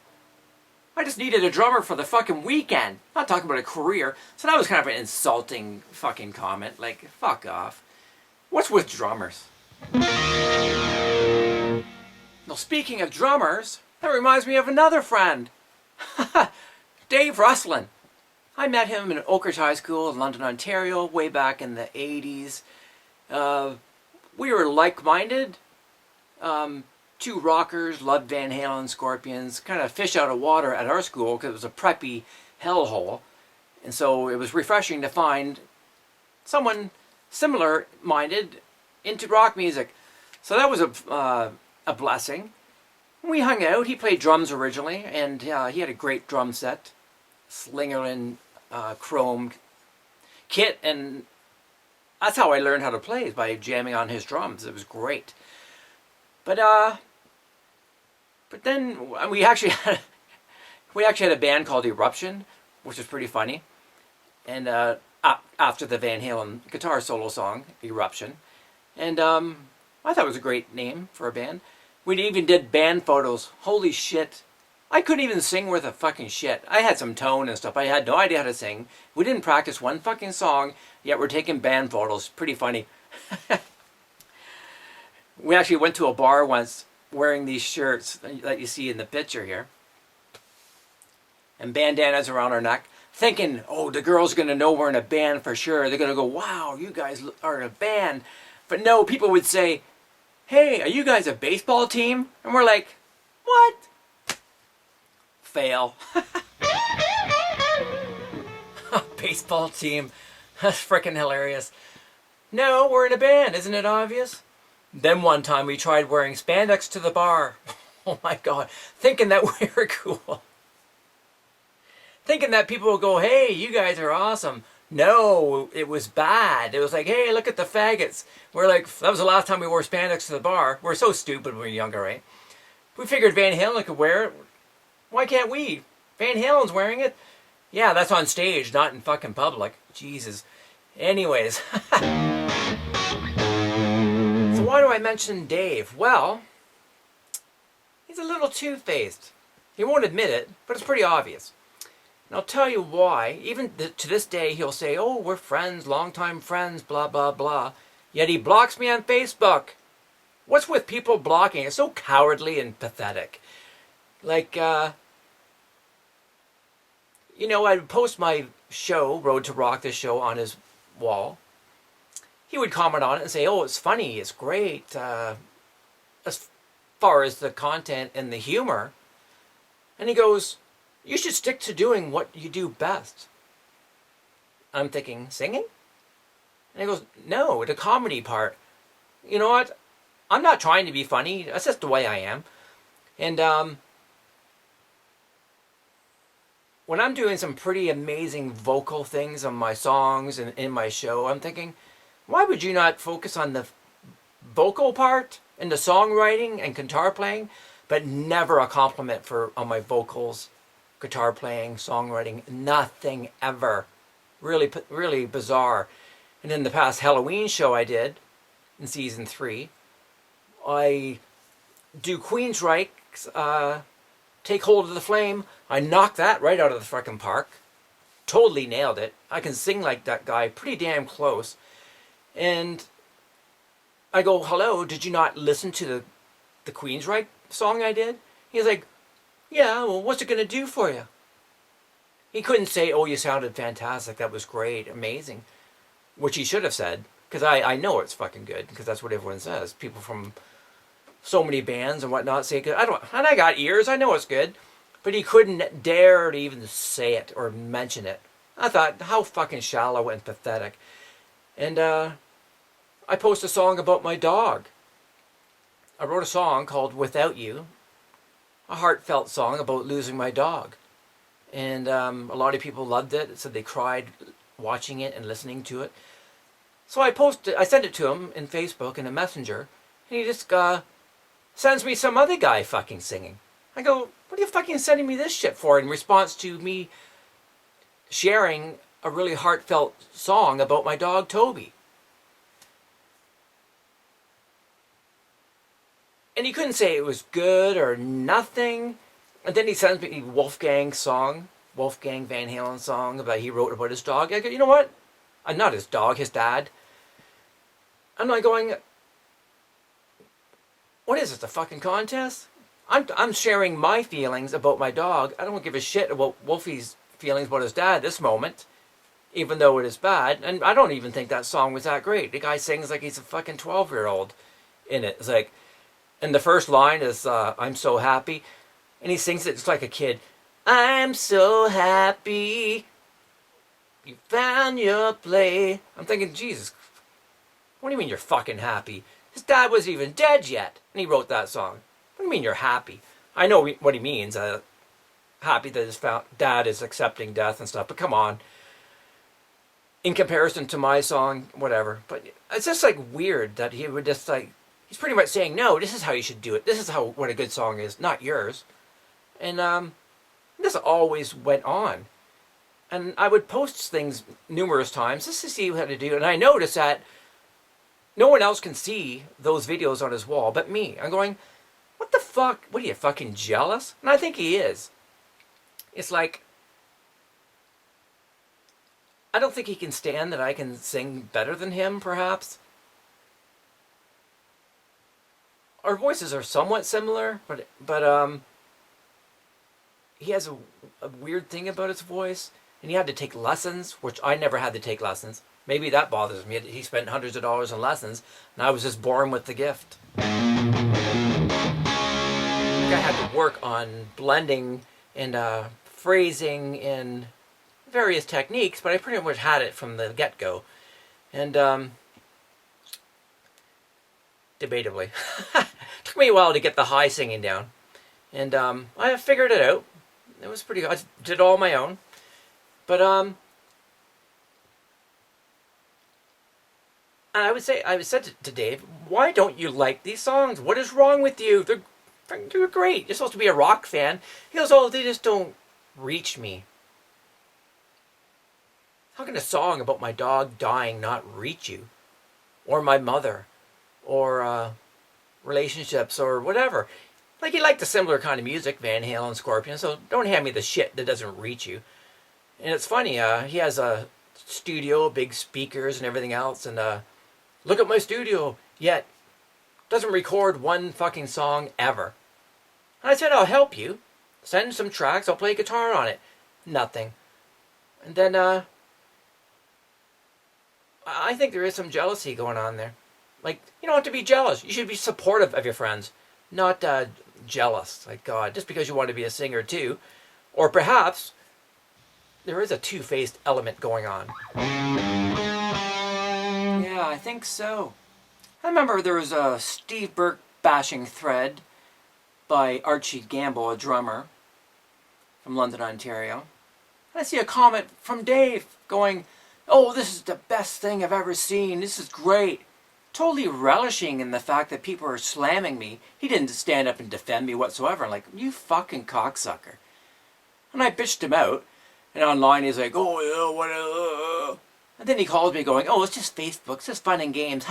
I just needed a drummer for the fucking weekend. I'm not talking about a career. So that was kind of an insulting fucking comment. Like, fuck off. What's with drummers? Now, speaking of drummers, that reminds me of another friend. Dave Russlin. I met him in Oakridge High School in London, Ontario, way back in the 80s. We were like-minded. Two rockers, loved Van Halen, Scorpions, kind of fish out of water at our school because it was a preppy hellhole. And so it was refreshing to find someone similar-minded into rock music. So that was a blessing. We hung out. He played drums originally, and he had a great drum set. Slingerland chrome kit, and that's how I learned how to play, is by jamming on his drums. It was great. But then we actually had a band called Eruption, which was pretty funny. And after the Van Halen guitar solo song, Eruption. And I thought it was a great name for a band. We even did band photos. Holy shit. I couldn't even sing worth a fucking shit. I had some tone and stuff. I had no idea how to sing. We didn't practice one fucking song, yet we're taking band photos. Pretty funny. We actually went to a bar once wearing these shirts that you see in the picture here. And bandanas around our neck. Thinking, oh, the girls are going to know we're in a band for sure. They're going to go, wow, you guys are in a band. But no, people would say, hey, are you guys a baseball team? And we're like, what? Fail. Baseball team. That's freaking hilarious. No, we're in a band. Isn't it obvious? Then one time we tried wearing spandex to the bar. Oh my God. Thinking that we were cool. Thinking that people would go, hey, you guys are awesome. No, it was bad. It was like, hey, look at the faggots. We're like, that was the last time we wore spandex to the bar. We're so stupid when we were younger, right? We figured Van Halen could wear it. Why can't we? Van Halen's wearing it. Yeah, that's on stage, not in fucking public. Jesus. Anyways. So why do I mention Dave? Well, he's a little two-faced. He won't admit it, but it's pretty obvious. And I'll tell you why. Even to this day, he'll say, oh, we're friends, longtime friends, blah, blah, blah. Yet he blocks me on Facebook. What's with people blocking? It's so cowardly and pathetic. Like, I would post my show, Road to Rock, this show, on his wall. He would comment on it and say, oh, it's funny, it's great. As far as the content and the humor. And he goes, you should stick to doing what you do best. I'm thinking, singing? And he goes, no, the comedy part. You know what? I'm not trying to be funny. That's just the way I am. And when I'm doing some pretty amazing vocal things on my songs and in my show, I'm thinking, why would you not focus on the vocal part and the songwriting and guitar playing, but never a compliment on my vocals, guitar playing, songwriting, nothing ever. Really, really bizarre. And in the past Halloween show I did, in season 3, I do Queensryche's Take Hold of the Flame. I knocked that right out of the frickin' park. Totally nailed it. I can sing like that guy pretty damn close. And I go, hello, did you not listen to the Queensryche song I did? He's like, yeah, well, what's it going to do for you? He couldn't say, oh, you sounded fantastic, that was great, amazing. Which he should have said, because I know it's fucking good, because that's what everyone says. People from so many bands and whatnot say good. And I got ears, I know it's good. But he couldn't dare to even say it or mention it. I thought, how fucking shallow and pathetic. And I posted a song about my dog. I wrote a song called Without You, a heartfelt song about losing my dog. And a lot of people loved it, said they cried watching it and listening to it. So I sent it to him in Facebook in a messenger, and he just sends me some other guy fucking singing. I go, what are you fucking sending me this shit for, in response to me sharing a really heartfelt song about my dog Toby? And he couldn't say it was good or nothing. And then he sends me Wolfgang Van Halen song about he wrote about his dog. I go, you know what? Not his dog, his dad. I'm not going, what is this, a fucking contest? I'm sharing my feelings about my dog. I don't give a shit about Wolfie's feelings about his dad this moment, even though it is bad. And I don't even think that song was that great. The guy sings like he's a fucking 12-year-old in it. It's like, and the first line is, I'm so happy. And he sings it just like a kid. I'm so happy you found your play. I'm thinking, Jesus, what do you mean you're fucking happy? His dad wasn't even dead yet, and he wrote that song. What do you mean you're happy? I know what he means. Happy that his dad is accepting death and stuff, but come on. In comparison to my song, whatever. But it's just like weird that he would just like, he's pretty much saying, no, this is how you should do it. This is what a good song is, not yours. And this always went on. And I would post things numerous times just to see how to do it. And I noticed that no one else can see those videos on his wall but me. I'm going, what the fuck? What are you, fucking jealous? And I think he is. It's like, I don't think he can stand that I can sing better than him, perhaps. Our voices are somewhat similar, but he has a weird thing about his voice, and he had to take lessons, which I never had to take lessons. Maybe that bothers me. He spent hundreds of dollars on lessons, and I was just born with the gift. I had to work on blending and phrasing and various techniques, but I pretty much had it from the get-go. And debatably. Took me a while to get the high singing down. And I figured it out. It was pretty good. I did it all on my own. But I said to Dave, why don't you like these songs? What is wrong with you? They're great. You're supposed to be a rock fan. He goes, oh, they just don't reach me. How can a song about my dog dying not reach you? Or my mother? Or relationships or whatever? Like, he liked a similar kind of music, Van Halen, Scorpion, so don't hand me the shit that doesn't reach you. And it's funny, he has a studio, big speakers and everything else, and look at my studio, yet doesn't record one fucking song ever. And I said, I'll help you. Send some tracks, I'll play guitar on it. Nothing. And then, I think there is some jealousy going on there. Like, you don't have to be jealous. You should be supportive of your friends, not jealous. Like, God, just because you want to be a singer too. Or perhaps there is a two-faced element going on. Yeah, I think so. I remember there was a Steve Burk bashing thread by Archie Gamble, a drummer from London, Ontario. And I see a comment from Dave going, oh, this is the best thing I've ever seen. This is great. Totally relishing in the fact that people are slamming me. He didn't stand up and defend me whatsoever. I'm like, you fucking cocksucker. And I bitched him out. And online he's like, oh, yeah, what? And then he calls me going, oh, it's just Facebook. It's just fun and games.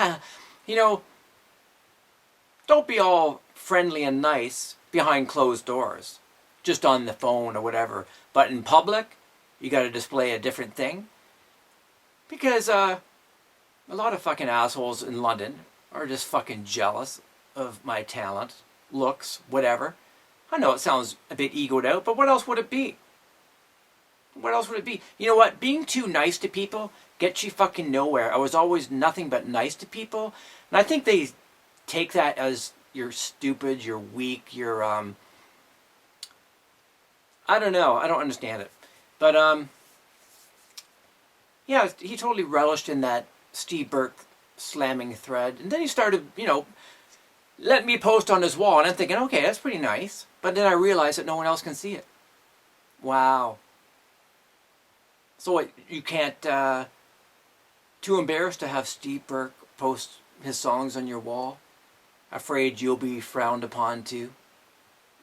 You know, don't be all friendly and nice behind closed doors. Just on the phone or whatever. But in public, you got to display a different thing. Because a lot of fucking assholes in London are just fucking jealous of my talent, looks, whatever. I know it sounds a bit egoed out, but what else would it be? What else would it be? You know what? Being too nice to people gets you fucking nowhere. I was always nothing but nice to people. And I think they take that as you're stupid, you're weak, you're, I don't know. I don't understand it. But, yeah, he totally relished in that Steve Burke slamming thread. And then he started, you know, letting me post on his wall. And I'm thinking, okay, that's pretty nice. But then I realized that no one else can see it. Wow. So what, you can't, too embarrassed to have Steve Burke post his songs on your wall? Afraid you'll be frowned upon too?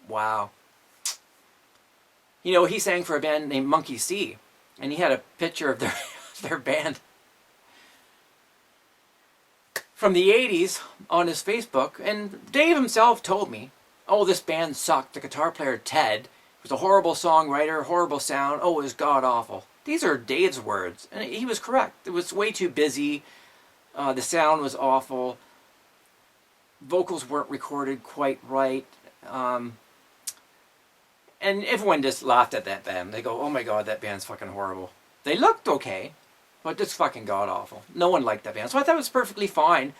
Wow. You know, he sang for a band named Monkey See. And he had a picture of their band from the 80s on his Facebook. And Dave himself told me, oh, this band sucked. The guitar player, Ted, was a horrible songwriter, horrible sound. Oh, it was god-awful. These are Dave's words. And he was correct. It was way too busy. The sound was awful. Vocals weren't recorded quite right. And everyone just laughed at that band. They go, oh my God, that band's fucking horrible. They looked okay, but just fucking god-awful. No one liked that band. So I thought it was perfectly fine.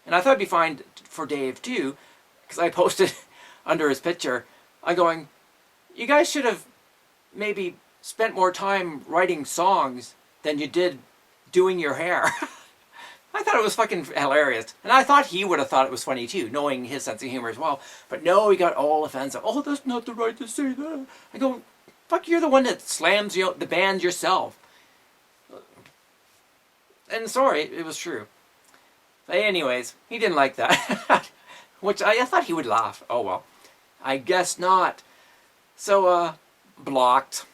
And I thought it'd be fine for Dave too, because I posted under his picture, I'm going, you guys should have maybe spent more time writing songs than you did doing your hair. I thought it was fucking hilarious. And I thought he would have thought it was funny too, knowing his sense of humor as well. But no, he got all offensive. Oh, that's not the right to say that. I go, fuck, you're the one that slams the band yourself. And sorry, it was true. But anyways, he didn't like that. Which I thought he would laugh. Oh well. I guess not. So, blocked.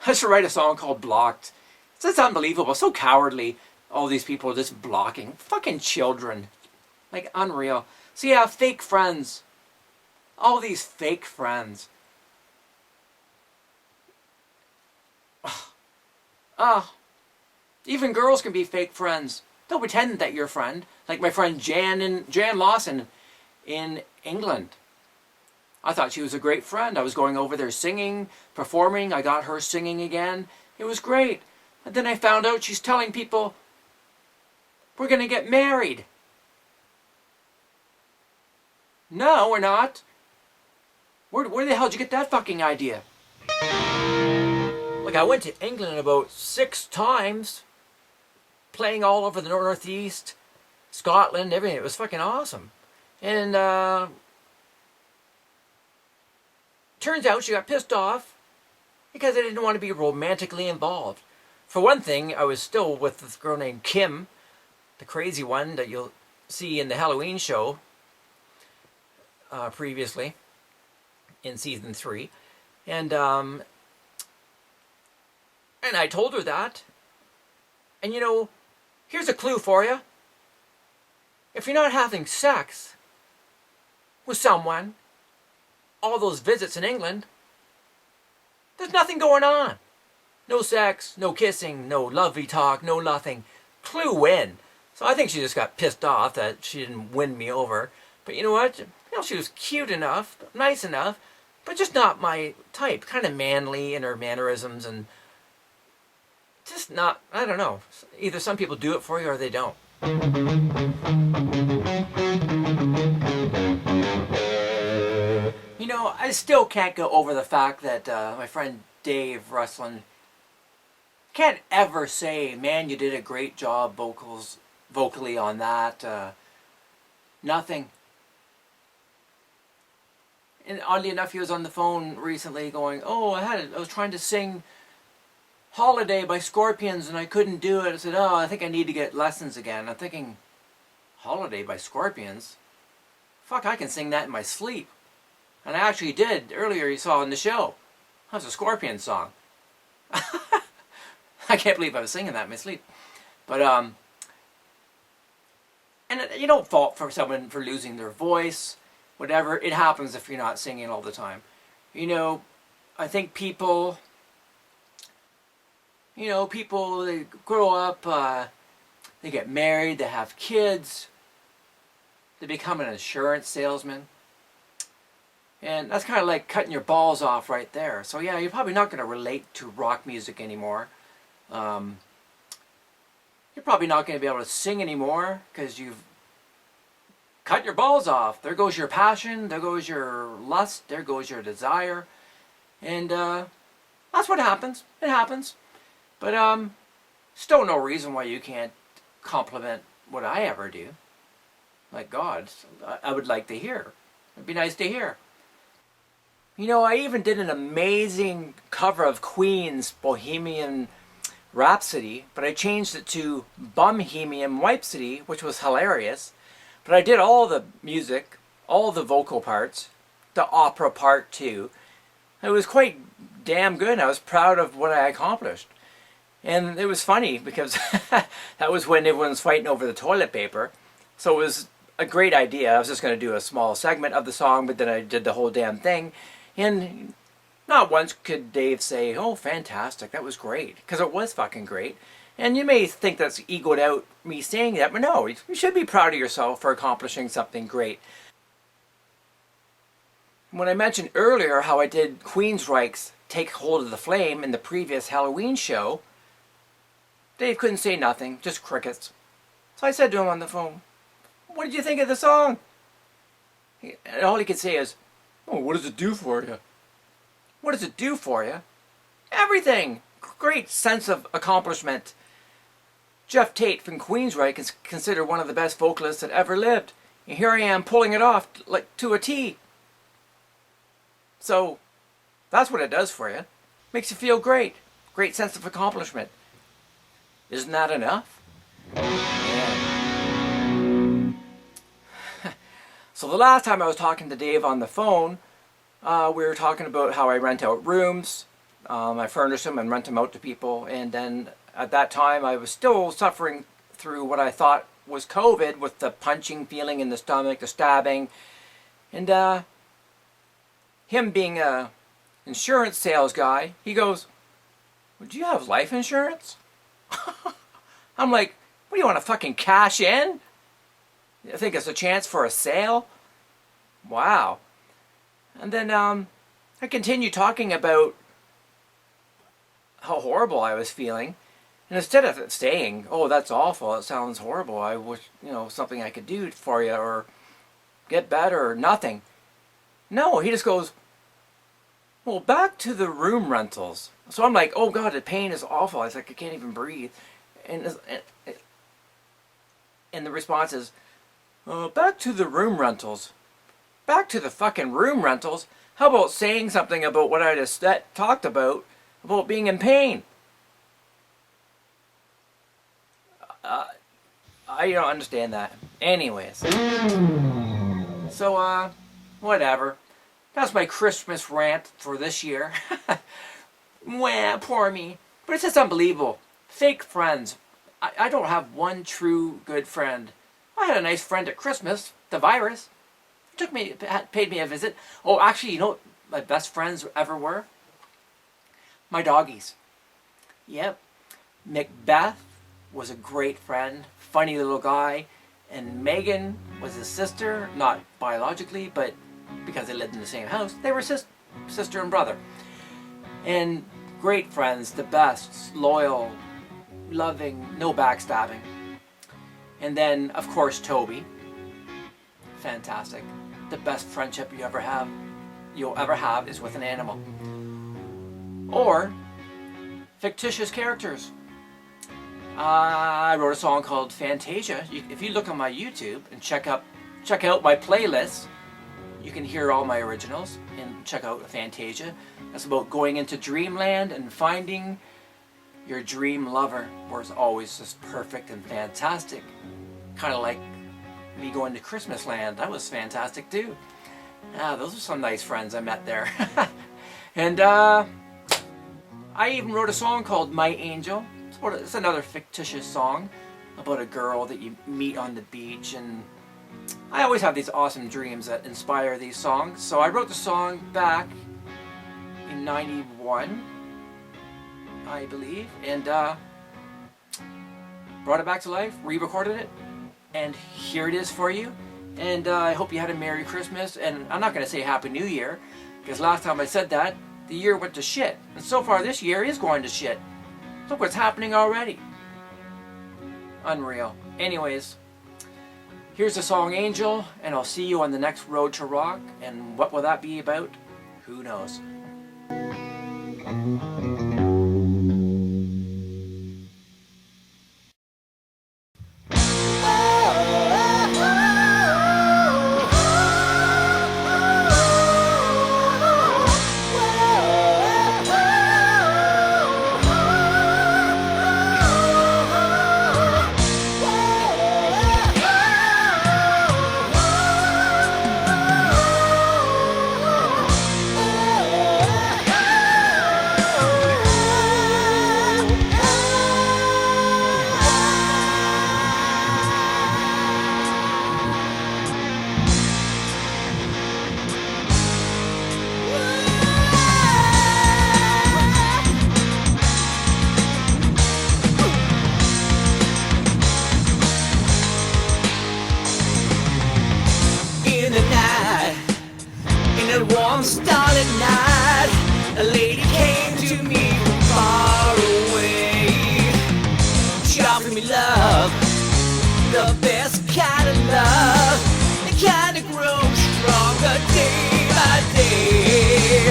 I should write a song called Blocked. It's just unbelievable. So cowardly. All these people are just blocking. Fucking children. Like, unreal. So yeah, fake friends. All these fake friends. Even girls can be fake friends. They'll pretend that you're a friend. Like my friend Jan Lawson in England. I thought she was a great friend. I was going over there singing, performing. I got her singing again. It was great. And then I found out she's telling people, we're going to get married. No, we're not. Where the hell did you get that fucking idea? Like, I went to England about 6 times, playing all over the Northeast, Scotland, everything. It was fucking awesome. And turns out she got pissed off because I didn't want to be romantically involved. For one thing, I was still with this girl named Kim, the crazy one that you'll see in the Halloween show previously in season 3. And I told her that. And you know, here's a clue for you. If you're not having sex, with someone, all those visits in England, there's nothing going on. No sex, no kissing, no lovey talk, no nothing. Clue win. So I think she just got pissed off that she didn't win me over. But you know what? She was cute enough, nice enough, but just not my type. Kind of manly in her mannerisms and just not, I don't know. Either some people do it for you or they don't. I still can't go over the fact that my friend Dave Russlin can't ever say, man, you did a great job vocally on that. Nothing. And oddly enough, he was on the phone recently going, oh, I was trying to sing Holiday by Scorpions and I couldn't do it. I said, oh, I think I need to get lessons again. I'm thinking, Holiday by Scorpions? Fuck, I can sing that in my sleep. And I actually did earlier, you saw in the show. That was a Scorpion song. I can't believe I was singing that in my sleep. But, and you don't fault for someone for losing their voice, whatever. It happens if you're not singing all the time. I think people, they grow up, they get married, they have kids, they become an insurance salesman. And that's kind of like cutting your balls off right there. So yeah, you're probably not going to relate to rock music anymore. You're probably not going to be able to sing anymore because you've cut your balls off. There goes your passion, there goes your lust, there goes your desire. And that's what happens. It happens. But still no reason why you can't compliment what I ever do. Like God, I would like to hear. It'd be nice to hear. I even did an amazing cover of Queen's Bohemian Rhapsody, but I changed it to Bumhemian Wipesody, which was hilarious. But I did all the music, all the vocal parts, the opera part too. It was quite damn good. I was proud of what I accomplished. And it was funny because that was when everyone was fighting over the toilet paper. So it was a great idea. I was just going to do a small segment of the song, but then I did the whole damn thing. And not once could Dave say, oh, fantastic, that was great. Because it was fucking great. And you may think that's egoed out me saying that, but no, you should be proud of yourself for accomplishing something great. When I mentioned earlier how I did Queensryche's Take Hold of the Flame in the previous Halloween show, Dave couldn't say nothing, just crickets. So I said to him on the phone, what did you think of the song? And all he could say is, oh, what does it do for you? What does it do for you? Everything! Great sense of accomplishment. Jeff Tate from Queensryche is considered one of the best vocalists that ever lived. And here I am pulling it off like to a T. So, that's what it does for you. Makes you feel great. Great sense of accomplishment. Isn't that enough? Yeah. So the last time I was talking to Dave on the phone, we were talking about how I rent out rooms. I furnish them and rent them out to people. And then at that time I was still suffering through what I thought was COVID with the punching feeling in the stomach, the stabbing. And him being a insurance sales guy, he goes, would you have life insurance? I'm like, what do you want to fucking cash in? I think it's a chance for a sale? Wow. And then I continued talking about how horrible I was feeling. And instead of saying, oh, that's awful, it sounds horrible, I wish, something I could do for you or get better or nothing. No, he just goes, well, back to the room rentals. So I'm like, oh God, the pain is awful. I was like, I can't even breathe. And the response is, back to the room rentals. Back to the fucking room rentals? How about saying something about what I just talked about being in pain? I don't understand that. Anyways. So, whatever. That's my Christmas rant for this year. Mwah, poor me. But it's just unbelievable. Fake friends. I don't have one true good friend. I had a nice friend at Christmas, the virus. paid me a visit. Oh, actually, you know what my best friends ever were? My doggies. Yep. Macbeth was a great friend, funny little guy, and Megan was his sister, not biologically, but because they lived in the same house, they were sister and brother. And great friends, the best, loyal, loving, no backstabbing. And then, of course, Toby. Fantastic. The best friendship you'll ever have is with an animal. Or fictitious characters. I wrote a song called Fantasia. If you look on my YouTube and check out my playlist, you can hear all my originals and check out Fantasia. That's about going into dreamland and finding your dream lover, where it's always just perfect and fantastic. Kind of like me going to Christmas land. That was fantastic too. Those are some nice friends I met there. And I even wrote a song called My Angel. It's another fictitious song about a girl that you meet on the beach, and I always have these awesome dreams that inspire these songs. So I wrote the song back in '91, I believe, and brought it back to life, re-recorded it, and here it is for you. And I hope you had a Merry Christmas, and I'm not going to say Happy New Year, because last time I said that, the year went to shit. And so far this year is going to shit. Look what's happening already. Unreal. Anyways, here's the song Angel, and I'll see you on the next Road to Rock. And what will that be about? Who knows? One starlit night, a lady came to me from far away. She offered me love, the best kind of love, the kind that grows stronger day by day.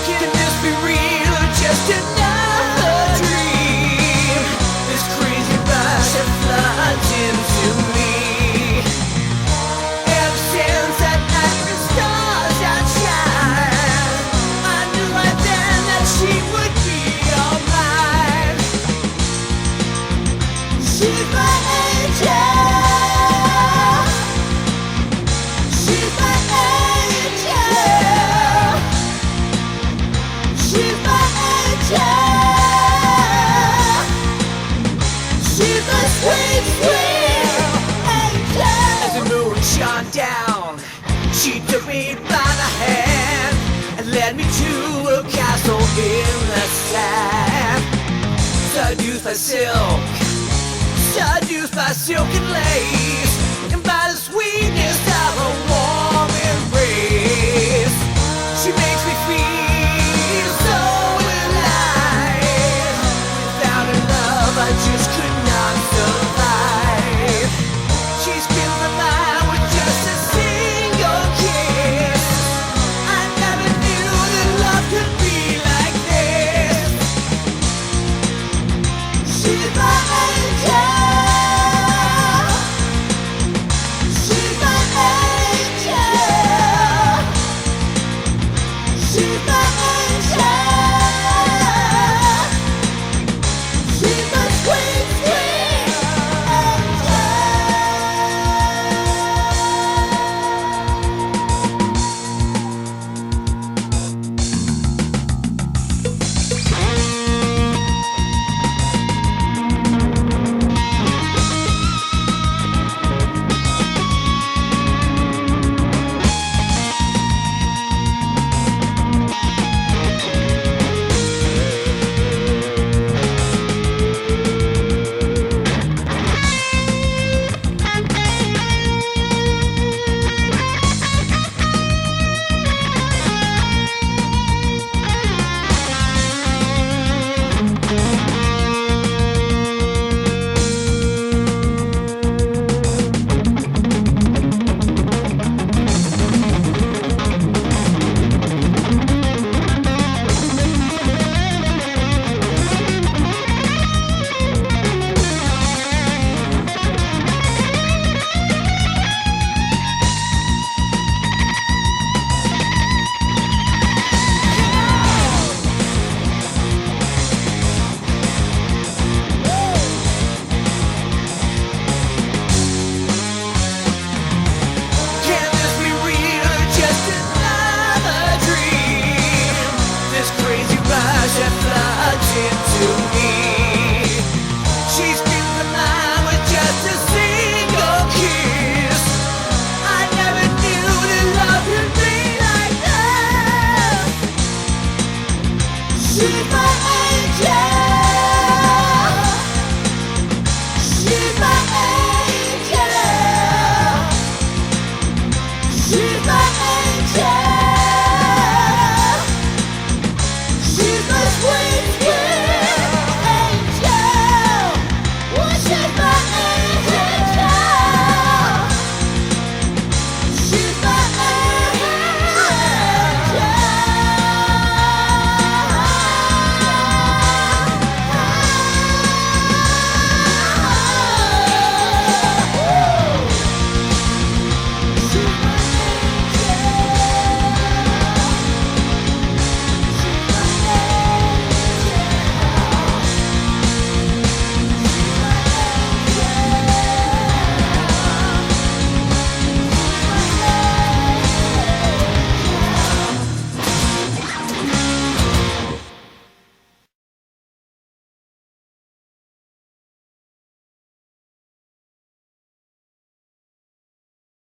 Can this be real or just another dream? This crazy rush that floods into me. Ever since that night when stars outshine, I knew right then that she would be all mine. She's my angel. She's my angel. She's my angel. She's my sweet, sweet angel. As the moon shone down, she took me by the hand and led me to a castle in the sand. Seduced by silk and lace,